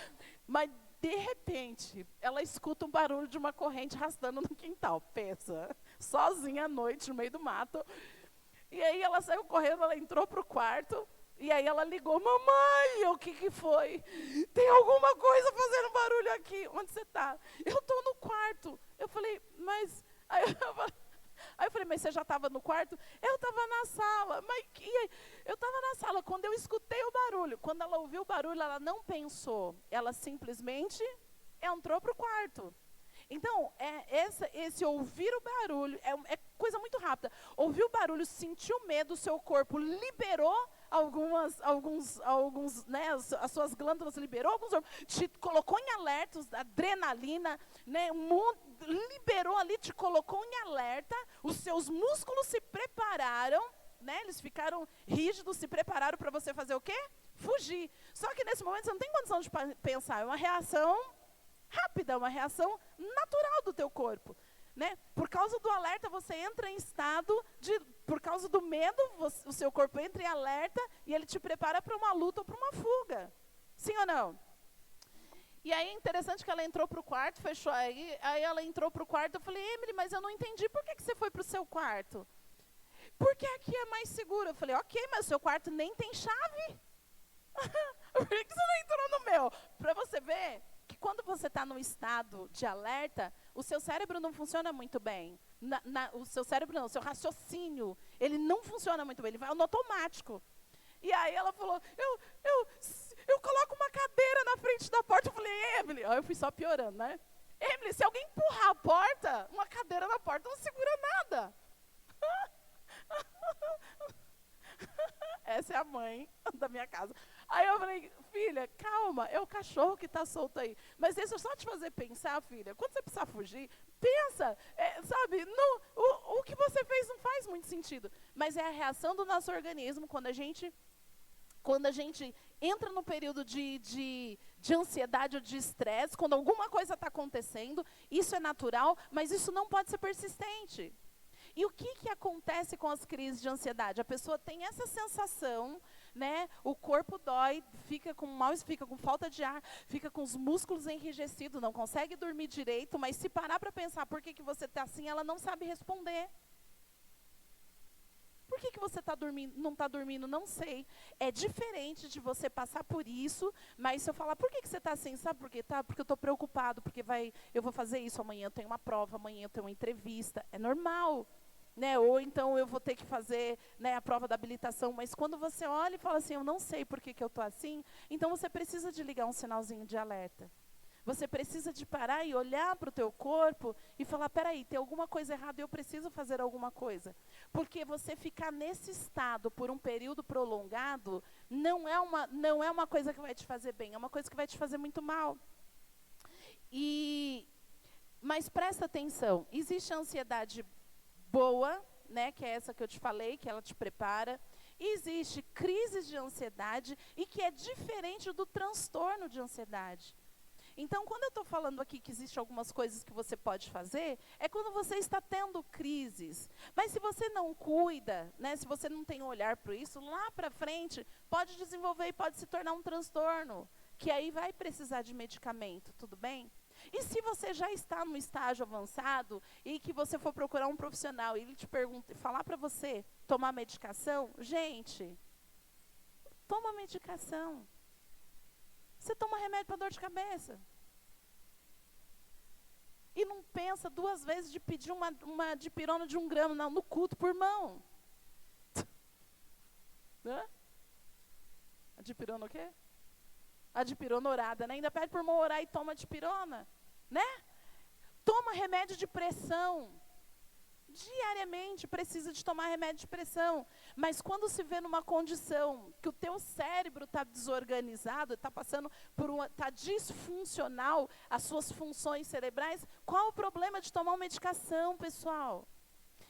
mas de repente ela escuta um barulho de uma corrente arrastando no quintal. Pensa, sozinha à noite no meio do mato. E aí ela saiu correndo, ela entrou para o quarto. E aí ela ligou, mamãe, o que foi? Tem alguma coisa fazendo barulho aqui. Onde você está? Eu estou no quarto. Eu falei, mas... Aí eu falei, mas você já estava no quarto? Eu estava na sala. Mas eu estava na sala quando eu escutei o barulho. Quando ela ouviu o barulho, ela não pensou. Ela simplesmente entrou para o quarto. Então, esse ouvir o barulho é coisa muito rápida. Ouvir o barulho, sentiu medo, o seu corpo liberou né, as suas glândulas liberou, te colocou em alerta, adrenalina, né, liberou ali, te colocou em alerta, os seus músculos se prepararam, né, eles ficaram rígidos, se prepararam para você fazer o quê? Fugir. Só que nesse momento você não tem condição de pensar, é uma reação rápida, uma reação natural do teu corpo. Né? Por causa do alerta, você entra em estado por causa do medo, o seu corpo entra em alerta e ele te prepara para uma luta ou para uma fuga. Sim ou não? E aí é interessante que ela entrou para o quarto, fechou aí ela entrou para o quarto, eu falei, Emily, mas eu não entendi, por que você foi para o seu quarto? Porque aqui é mais seguro. Eu falei, ok, mas o seu quarto nem tem chave. Por que você não entrou no meu? Para você ver que quando você está num estado de alerta, o seu cérebro não funciona muito bem. O seu cérebro não, o seu raciocínio, ele não funciona muito bem, ele vai no automático. E aí ela falou, eu coloco uma cadeira na frente da porta. Eu falei, Emily, eu fui só piorando, né? Emily, se alguém empurrar a porta, uma cadeira na porta não segura nada. Essa é a mãe da minha casa. Aí eu falei, filha, calma, é o cachorro que está solto aí. Mas deixa eu só te fazer pensar, filha, quando você precisar fugir, pensa, sabe, o que você fez não faz muito sentido. Mas é a reação do nosso organismo quando a gente entra no período de ansiedade ou de estresse, quando alguma coisa está acontecendo, isso é natural, mas isso não pode ser persistente. E o que acontece com as crises de ansiedade? A pessoa tem essa sensação, né? O corpo dói, fica com falta de ar, fica com os músculos enrijecidos, não consegue dormir direito, mas se parar para pensar por que você está assim, ela não sabe responder. Por que você não está dormindo? Não sei. É diferente de você passar por isso, mas se eu falar, por que você está assim? Sabe por quê? Porque eu estou preocupado, porque eu vou fazer isso, amanhã eu tenho uma prova, amanhã eu tenho uma entrevista. É normal. Né? Ou então eu vou ter que fazer, né, a prova da habilitação. Mas quando você olha e fala assim, eu não sei por que eu estou assim, então você precisa de ligar um sinalzinho de alerta. Você precisa de parar e olhar para o teu corpo e falar, peraí, tem alguma coisa errada e eu preciso fazer alguma coisa. Porque você ficar nesse estado por um período prolongado não é uma coisa que vai te fazer bem, é uma coisa que vai te fazer muito mal. Mas presta atenção, existe a ansiedade boa, né, que é essa que eu te falei, que ela te prepara. E existe crises de ansiedade e que é diferente do transtorno de ansiedade. Então, quando eu estou falando aqui que existem algumas coisas que você pode fazer, é quando você está tendo crises. Mas se você não cuida, né, se você não tem um olhar para isso, lá para frente pode desenvolver e pode se tornar um transtorno, que aí vai precisar de medicamento, tudo bem? E se você já está no estágio avançado e que você for procurar um profissional e ele te pergunta, falar para você tomar medicação, gente, toma medicação. Você toma remédio para dor de cabeça. E não pensa 2 vezes de pedir uma dipirona de 1 grama no culto por mão. Hã? A dipirona o quê? A dipirona orada, né? Ainda pede por mão orar e toma dipirona, né? Toma remédio de pressão. Diariamente precisa de tomar remédio de pressão. Mas quando se vê numa condição que o teu cérebro está desorganizado, está disfuncional, as suas funções cerebrais, qual o problema de tomar uma medicação, pessoal?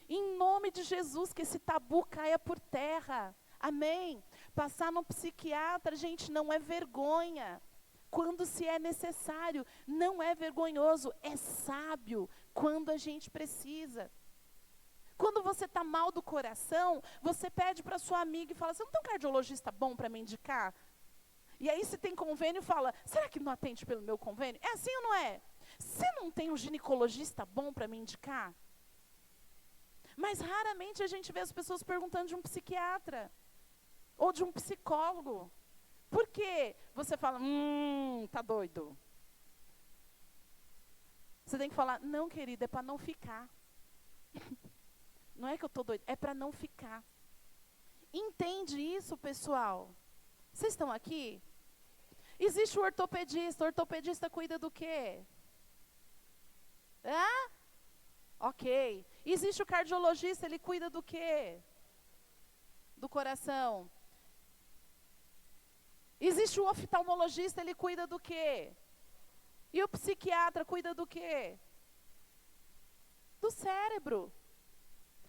Em nome de Jesus, que esse tabu caia por terra. Amém? Passar no psiquiatra, gente, não é vergonha. Quando se é necessário, não é vergonhoso, é sábio quando a gente precisa. Quando você está mal do coração, você pede para sua amiga e fala, você não tem um cardiologista bom para me indicar? E aí se tem convênio, fala, será que não atende pelo meu convênio? É assim ou não é? Você não tem um ginecologista bom para me indicar? Mas raramente a gente vê as pessoas perguntando de um psiquiatra ou de um psicólogo. Por quê? Você fala, tá doido. Você tem que falar, não, querida, é para não ficar. Não é que eu estou doida, é para não ficar. Entende isso, pessoal? Vocês estão aqui? Existe o ortopedista cuida do quê? Ok. Existe o cardiologista, ele cuida do quê? Do coração. Existe o oftalmologista, ele cuida do quê? E o psiquiatra cuida do quê? Do cérebro.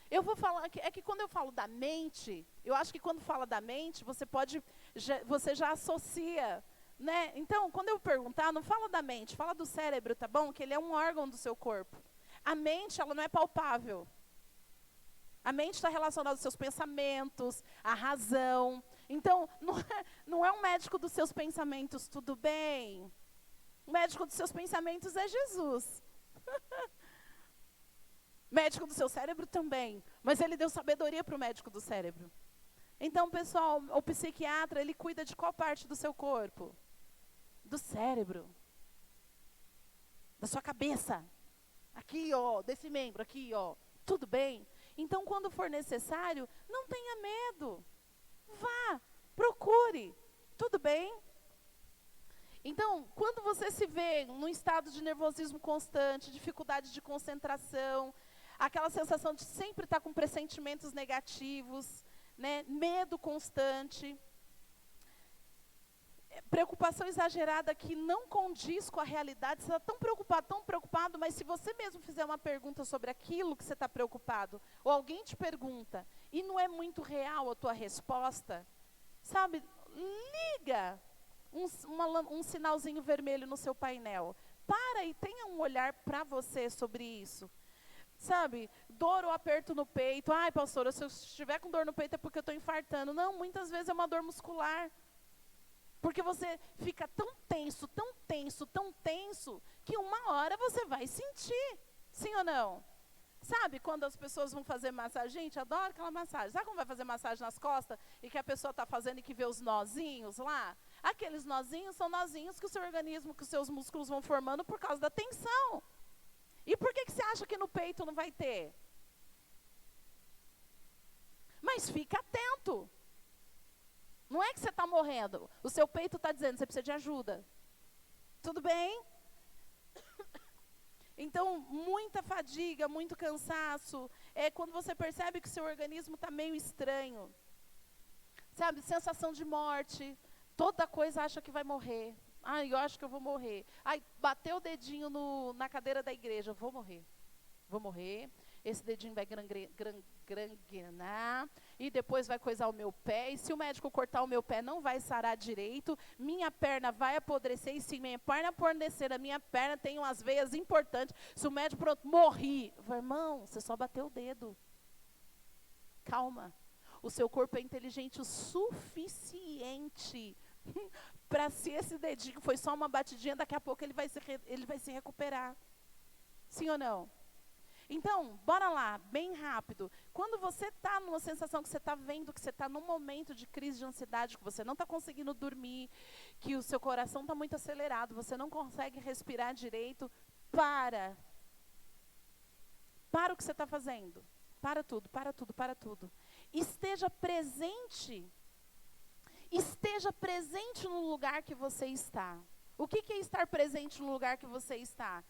Eu vou falar, é que quando eu falo da mente, eu acho que quando fala da mente, você já associa, né? Então, quando eu perguntar, não fala da mente, fala do cérebro, tá bom? Que ele é um órgão do seu corpo. A mente, ela não é palpável. A mente está relacionada aos seus pensamentos, à razão. Então, não é um médico dos seus pensamentos, tudo bem? O médico dos seus pensamentos é Jesus. Médico do seu cérebro também, mas ele deu sabedoria para o médico do cérebro. Então, pessoal, o psiquiatra, ele cuida de qual parte do seu corpo? Do cérebro. Da sua cabeça. Aqui, ó, desse membro, aqui, ó. Tudo bem? Então, quando for necessário, não tenha medo. Vá, procure. Tudo bem? Então, quando você se vê num estado de nervosismo constante, dificuldade de concentração, aquela sensação de sempre estar com pressentimentos negativos, né, medo constante, preocupação exagerada que não condiz com a realidade, você está tão preocupado, mas se você mesmo fizer uma pergunta sobre aquilo que você está preocupado, ou alguém te pergunta, e não é muito real a tua resposta, sabe, liga um sinalzinho vermelho no seu painel. Para e tenha um olhar para você sobre isso. Sabe, dor ou aperto no peito. Ai, pastora, se eu estiver com dor no peito é porque eu estou infartando. Não, muitas vezes é uma dor muscular. Porque você fica tão tenso, que uma hora você vai sentir. Sim ou não? Sabe, quando as pessoas vão fazer massagem, gente, adoro aquela massagem. Sabe quando vai fazer massagem nas costas e que a pessoa está fazendo e que vê os nozinhos lá? Aqueles nozinhos são nozinhos que o seu organismo, que os seus músculos vão formando por causa da tensão. E por que você acha que no peito não vai ter? Mas fica atento. Não é que você está morrendo. O seu peito está dizendo, você precisa de ajuda. Tudo bem? Então, muita fadiga, muito cansaço. É quando você percebe que o seu organismo está meio estranho. Sabe, sensação de morte. Toda coisa acha que vai morrer. Ai, eu acho que eu vou morrer. Ai, bateu o dedinho na cadeira da igreja. Vou morrer. Vou morrer. Esse dedinho vai gangrenar. E depois vai coisar o meu pé. E se o médico cortar o meu pé, não vai sarar direito. Minha perna vai apodrecer. E se minha perna apodrecer, a minha perna tem umas veias importantes. Se o médico, pronto, morri. Irmão, você só bateu o dedo. Calma. O seu corpo é inteligente o suficiente para, se esse dedinho foi só uma batidinha, daqui a pouco ele vai se recuperar. Sim ou não? Então, bora lá, bem rápido. Quando você está numa sensação que você está vendo, que você está num momento de crise de ansiedade, que você não está conseguindo dormir, que o seu coração está muito acelerado, você não consegue respirar direito, para o que você está fazendo. Para tudo. Esteja presente no lugar que você está. O que é estar presente no lugar que você está?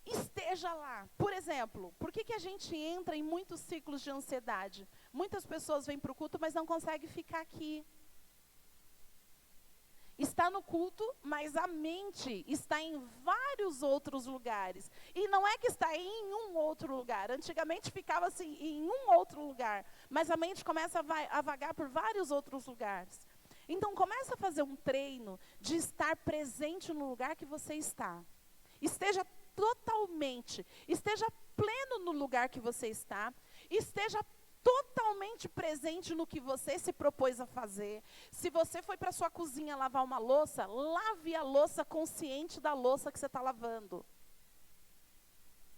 Esteja lá. Por exemplo, por que a gente entra em muitos ciclos de ansiedade? Muitas pessoas vêm para o culto, mas não conseguem ficar aqui. Está no culto, mas a mente está em vários outros lugares. E não é que está em um outro lugar. Antigamente ficava assim, em um outro lugar. Mas a mente começa a vagar por vários outros lugares. Então, começa a fazer um treino de estar presente no lugar que você está. Esteja pleno no lugar que você está. Esteja totalmente presente no que você se propôs a fazer. Se você foi para sua cozinha lavar uma louça, lave a louça consciente da louça que você está lavando.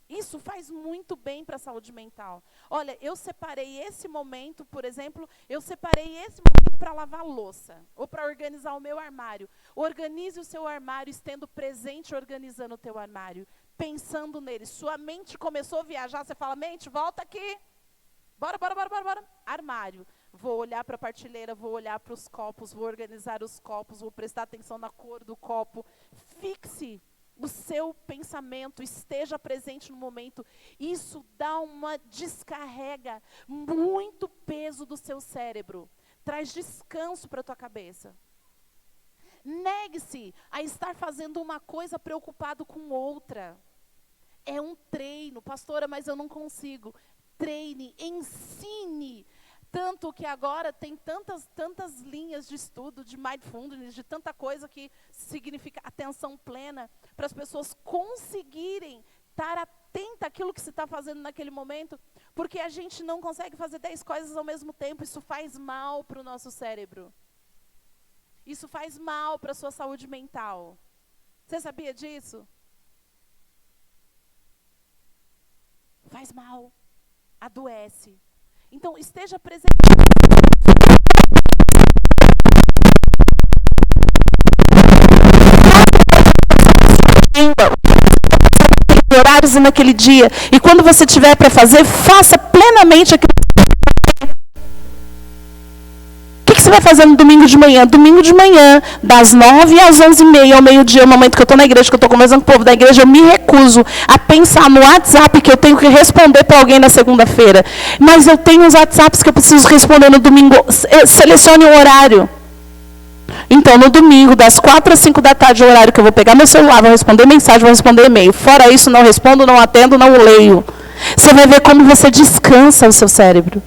Isso faz muito bem para a saúde mental. Olha, eu separei esse momento, por exemplo, para lavar a louça, ou para organizar o meu armário. Organize o seu armário, estando presente, organizando o teu armário, pensando nele. Sua mente começou a viajar, você fala, mente, volta aqui. Bora. Armário. Vou olhar para a partilheira, vou olhar para os copos, vou organizar os copos, vou prestar atenção na cor do copo. Fixe o seu pensamento, esteja presente no momento. Isso dá uma descarrega muito peso do seu cérebro. Traz descanso para a tua cabeça. Negue-se a estar fazendo uma coisa preocupado com outra. É um treino, pastora, mas eu não consigo. Treine, ensine. Tanto que agora tem tantas linhas de estudo, de mindfulness, de tanta coisa que significa atenção plena, para as pessoas conseguirem estar atenta àquilo que se está fazendo naquele momento, porque a gente não consegue fazer 10 coisas ao mesmo tempo. Isso faz mal para o nosso cérebro. Isso faz mal para a sua saúde mental. Você sabia disso? Faz mal. Adoece. Então, esteja presente. Horários naquele dia. E quando você tiver para fazer, faça plenamente aquilo. O que você vai fazer no domingo de manhã? Domingo de manhã, das 9 às 11h30, ao meio-dia, no momento que eu estou na igreja, que eu estou conversando com o povo da igreja, eu me recuso a pensar no WhatsApp que eu tenho que responder para alguém na segunda-feira. Mas eu tenho os WhatsApps que eu preciso responder no domingo. Selecione um horário. Então, no domingo, das 4 às 5 da tarde, é o horário que eu vou pegar meu celular, vou responder mensagem, vou responder e-mail. Fora isso, não respondo, não atendo, não leio. Você vai ver como você descansa o seu cérebro.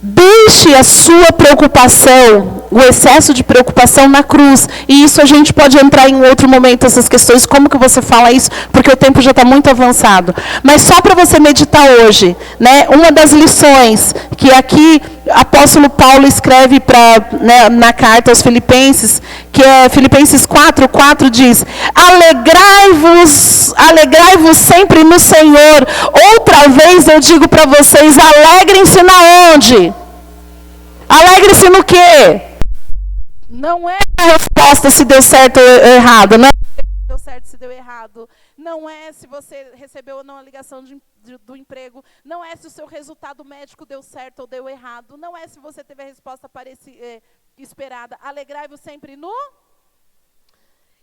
Deixe a sua preocupação, o excesso de preocupação na cruz. E isso a gente pode entrar em outro momento, essas questões, como que você fala isso, porque o tempo já está muito avançado. Mas só para você meditar hoje, né, uma das lições que aqui apóstolo Paulo escreve na carta aos Filipenses, que é Filipenses 4:4 diz: alegrai-vos sempre no Senhor. Outra vez eu digo para vocês, alegrem-se na onde? Alegre-se no quê? Não é a resposta se deu certo ou errado, não é se deu certo, se deu errado. Não é se você recebeu ou não a ligação do emprego. Não é se o seu resultado médico deu certo ou deu errado. Não é se você teve a resposta esperada. Alegrai-vos sempre no...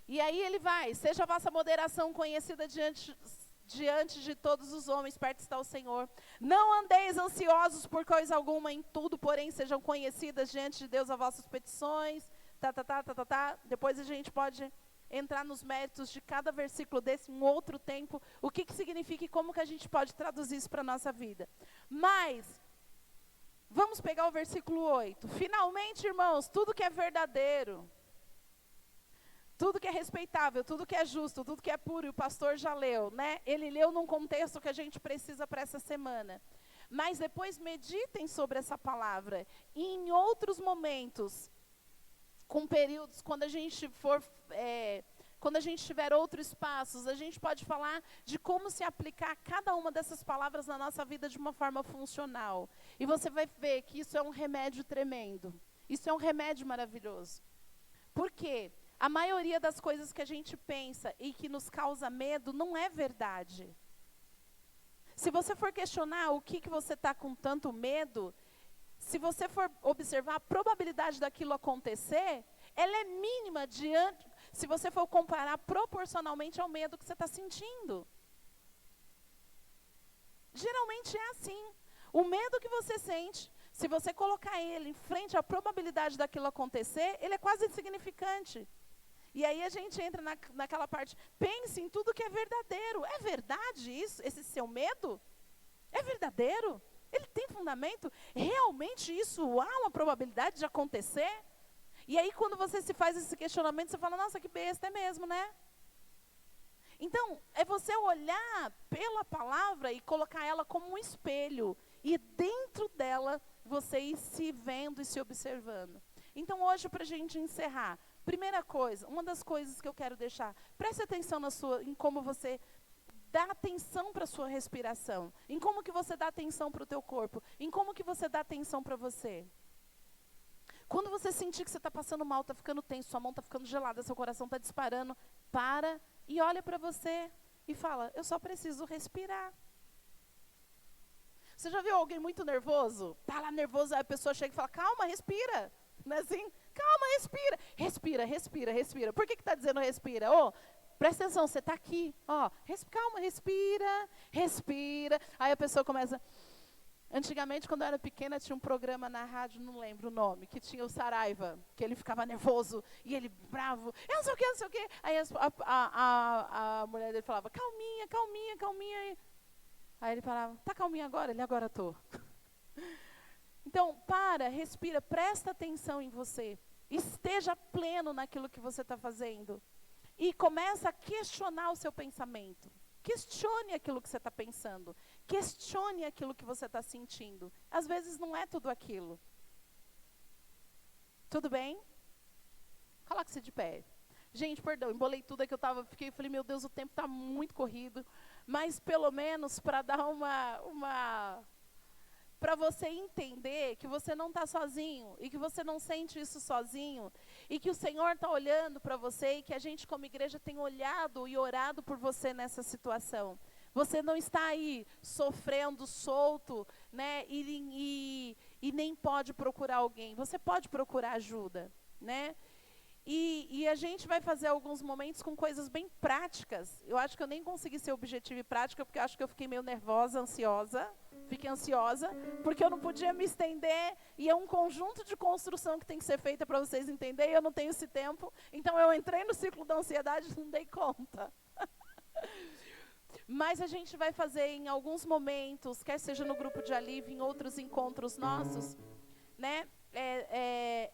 E aí ele vai, seja a vossa moderação conhecida diante de todos os homens, perto está o Senhor. Não andeis ansiosos por coisa alguma, em tudo, porém, sejam conhecidas diante de Deus as vossas petições. Depois a gente pode entrar nos méritos de cada versículo desse, um outro tempo, o que significa e como que a gente pode traduzir isso para a nossa vida. Mas, vamos pegar o versículo 8. Finalmente, irmãos, tudo que é verdadeiro, tudo que é respeitável, tudo que é justo, tudo que é puro, e o pastor já leu, né? Ele leu num contexto que a gente precisa para essa semana. Mas depois meditem sobre essa palavra. E em outros momentos, com períodos, quando a gente tiver outros espaços, a gente pode falar de como se aplicar cada uma dessas palavras na nossa vida de uma forma funcional. E você vai ver que isso é um remédio tremendo. Isso é um remédio maravilhoso. Por quê? A maioria das coisas que a gente pensa e que nos causa medo não é verdade. Se você for questionar o que você está com tanto medo, se você for observar a probabilidade daquilo acontecer, ela é mínima se você for comparar proporcionalmente ao medo que você está sentindo. Geralmente é assim. O medo que você sente, se você colocar ele em frente à probabilidade daquilo acontecer, ele é quase insignificante. E aí a gente entra naquela parte, pense em tudo que é verdadeiro. É verdade isso? Esse seu medo? É verdadeiro? Ele tem fundamento? Realmente isso há uma probabilidade de acontecer? E aí quando você se faz esse questionamento, você fala, nossa, que besta, é mesmo, né? Então, é você olhar pela palavra e colocar ela como um espelho. E dentro dela, você ir se vendo e se observando. Então, hoje, para a gente encerrar, primeira coisa, uma das coisas que eu quero deixar, preste atenção em como você dá atenção para a sua respiração, em como que você dá atenção para o teu corpo, em como que você dá atenção para você. Quando você sentir que você está passando mal, está ficando tenso, sua mão está ficando gelada, seu coração está disparando, para e olha para você e fala, eu só preciso respirar. Você já viu alguém muito nervoso? Está lá nervoso, aí a pessoa chega e fala, calma, respira. Não é assim? Calma, respira. Respira, respira, respira. Por que está dizendo respira? Presta atenção, você está aqui. Calma, respira, respira. Aí a pessoa começa... Antigamente, quando eu era pequena, tinha um programa na rádio, não lembro o nome, que tinha o Saraiva, que ele ficava nervoso e ele bravo. Eu não sei o quê, não sei o quê. Aí a mulher dele falava, calminha, calminha, calminha. Aí ele falava, tá calminha agora? Ele, agora tô. Então, respira, presta atenção em você. Esteja pleno naquilo que você está fazendo. E começa a questionar o seu pensamento. Questione aquilo que você está pensando. Questione aquilo que você está sentindo. Às vezes não é tudo aquilo. Tudo bem? Coloque-se de pé. Gente, perdão, embolei tudo aqui, falei, meu Deus, o tempo está muito corrido. Mas pelo menos para dar para você entender que você não está sozinho e que você não sente isso sozinho e que o Senhor está olhando para você e que a gente como igreja tem olhado e orado por você nessa situação. Você não está aí sofrendo, solto, né, e nem pode procurar alguém. Você pode procurar ajuda, né? E a gente vai fazer alguns momentos com coisas bem práticas. Eu acho que eu nem consegui ser objetiva e prática, porque eu acho que eu fiquei meio nervosa, ansiosa. Fiquei ansiosa, porque eu não podia me estender, e é um conjunto de construção que tem que ser feita para vocês entenderem, e eu não tenho esse tempo. Então eu entrei no ciclo da ansiedade e não dei conta. Mas a gente vai fazer em alguns momentos, quer seja no grupo de alívio, em outros encontros nossos, né?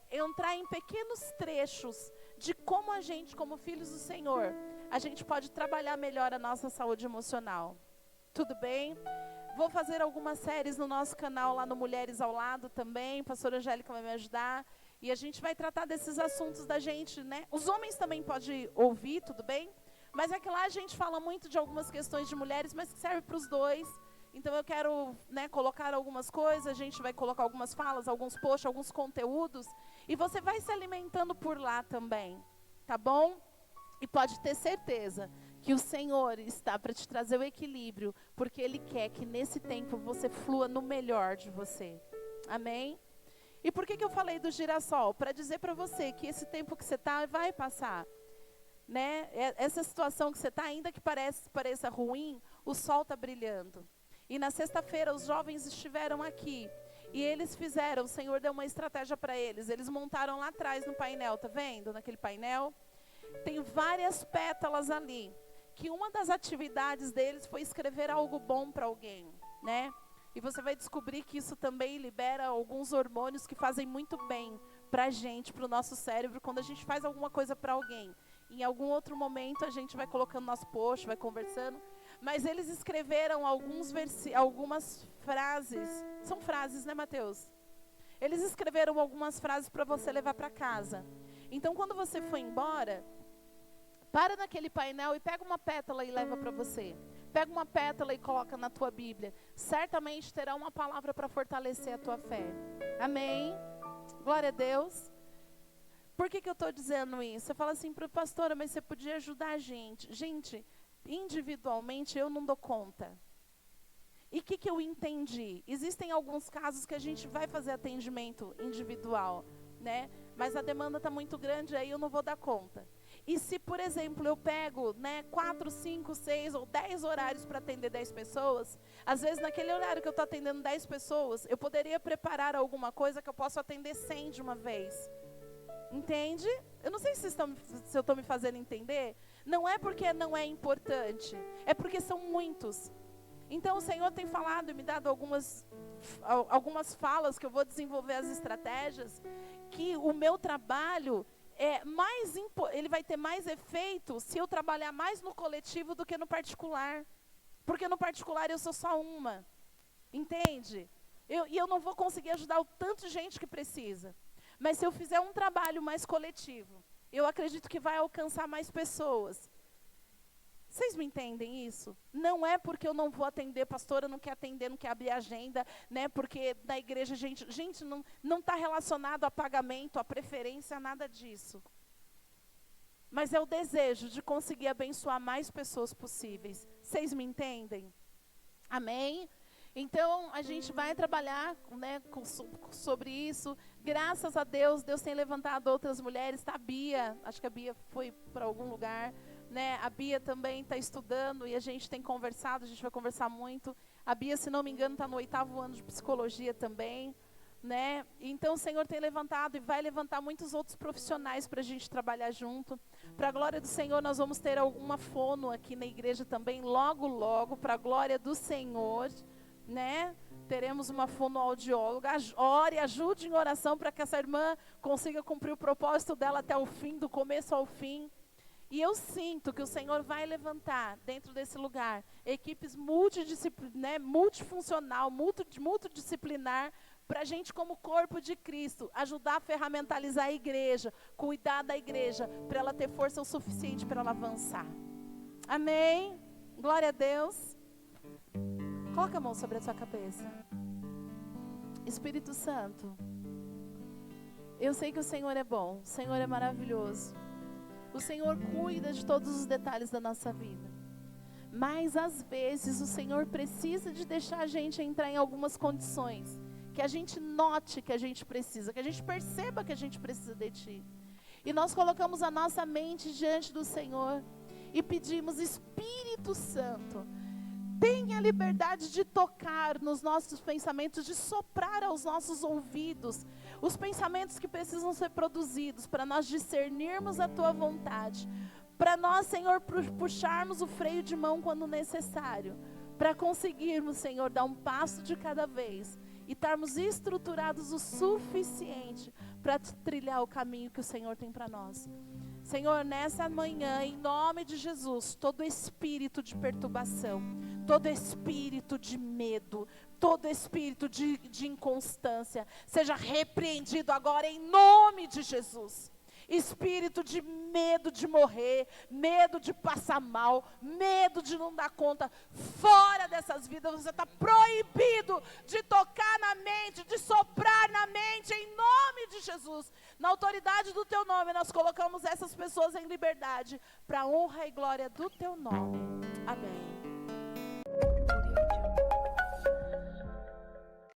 Entrar em pequenos trechos de como a gente, como filhos do Senhor, a gente pode trabalhar melhor a nossa saúde emocional. Tudo bem? Vou fazer algumas séries no nosso canal lá no Mulheres ao Lado também, a pastora Angélica vai me ajudar, e a gente vai tratar desses assuntos da gente, né? Os homens também podem ouvir, tudo bem? Mas é que lá a gente fala muito de algumas questões de mulheres, mas que serve para os dois. Então eu quero, né, colocar algumas coisas, a gente vai colocar algumas falas, alguns posts, alguns conteúdos, e você vai se alimentando por lá também, tá bom? E pode ter certeza que o Senhor está para te trazer o equilíbrio, porque Ele quer que nesse tempo você flua no melhor de você. Amém? E por que eu falei do girassol? Para dizer para você que esse tempo que você está vai passar. Né? Essa situação que você está, ainda que pareça ruim, o sol está brilhando. E na sexta-feira os jovens estiveram aqui. E eles fizeram, o Senhor deu uma estratégia para eles. Eles montaram lá atrás no painel, tá vendo? Naquele painel. Tem várias pétalas ali. Que uma das atividades deles foi escrever algo bom para alguém, né? E você vai descobrir que isso também libera alguns hormônios que fazem muito bem para a gente, para o nosso cérebro, quando a gente faz alguma coisa para alguém. Em algum outro momento a gente vai colocando nosso post, vai conversando. Mas eles escreveram algumas frases. São frases, né, Mateus? Eles escreveram algumas frases para você levar para casa. Então, quando você for embora, para naquele painel e pega uma pétala e leva para você. Pega uma pétala e coloca na tua Bíblia. Certamente terá uma palavra para fortalecer a tua fé. Amém? Glória a Deus. Por que eu estou dizendo isso? Você fala assim, pastora, mas você podia ajudar a gente. Gente, individualmente eu não dou conta. E o que eu entendi? Existem alguns casos que a gente vai fazer atendimento individual, né? Mas a demanda está muito grande, aí eu não vou dar conta. E se, por exemplo, eu pego, né, 4, 5, 6 ou 10 horários para atender 10 pessoas, às vezes naquele horário que eu estou atendendo 10 pessoas, eu poderia preparar alguma coisa que eu possa atender 100 de uma vez. Entende? Eu não sei se eu estou me fazendo entender. Não é porque não é importante, é porque são muitos. Então o Senhor tem falado e me dado algumas falas que eu vou desenvolver as estratégias, que o meu trabalho ele vai ter mais efeito se eu trabalhar mais no coletivo do que no particular. Porque no particular eu sou só uma. Entende? E eu não vou conseguir ajudar o tanto de gente que precisa. Mas se eu fizer um trabalho mais coletivo, eu acredito que vai alcançar mais pessoas. Vocês me entendem isso? Não é porque eu não vou atender, pastora, não quer atender, não quer abrir agenda, né? Porque na igreja, gente não está relacionado a pagamento, a preferência, nada disso. Mas é o desejo de conseguir abençoar mais pessoas possíveis. Vocês me entendem? Amém? Então, a gente vai trabalhar, né, sobre isso. Graças a Deus, Deus tem levantado outras mulheres. Tá, a Bia, acho que a Bia foi para algum lugar, né? A Bia também está estudando e a gente tem conversado, a gente vai conversar muito. A Bia, se não me engano, está no 8º ano de psicologia também, né? Então, o Senhor tem levantado e vai levantar muitos outros profissionais para a gente trabalhar junto. Para a glória do Senhor, nós vamos ter alguma fono aqui na igreja também, logo, logo, para a glória do Senhor, né? Teremos uma fonoaudióloga. Ore, ajude em oração para que essa irmã consiga cumprir o propósito dela até o fim, do começo ao fim. E eu sinto que o Senhor vai levantar dentro desse lugar equipes multifuncional, multidisciplinar, para a gente, como corpo de Cristo, ajudar a ferramentalizar a igreja, cuidar da igreja, para ela ter força o suficiente para ela avançar. Amém? Glória a Deus. Coloca a mão sobre a sua cabeça. Espírito Santo, eu sei que o Senhor é bom, o Senhor é maravilhoso. O Senhor cuida de todos os detalhes da nossa vida. Mas, às vezes, o Senhor precisa de deixar a gente entrar em algumas condições, que a gente note que a gente precisa, que a gente perceba que a gente precisa de Ti. E nós colocamos a nossa mente diante do Senhor e pedimos: Espírito Santo, tenha a liberdade de tocar nos nossos pensamentos, de soprar aos nossos ouvidos os pensamentos que precisam ser produzidos para nós discernirmos a Tua vontade, para nós, Senhor, puxarmos o freio de mão quando necessário, para conseguirmos, Senhor, dar um passo de cada vez e estarmos estruturados o suficiente para trilhar o caminho que o Senhor tem para nós. Senhor, nessa manhã, em nome de Jesus, todo espírito de perturbação, todo espírito de medo, todo espírito de inconstância, seja repreendido agora em nome de Jesus. Espírito de medo de morrer, medo de passar mal, medo de não dar conta, fora dessas vidas, você está proibido de tocar na mente, de soprar na mente, em nome de Jesus. Na autoridade do Teu nome, nós colocamos essas pessoas em liberdade, para a honra e glória do Teu nome. Amém.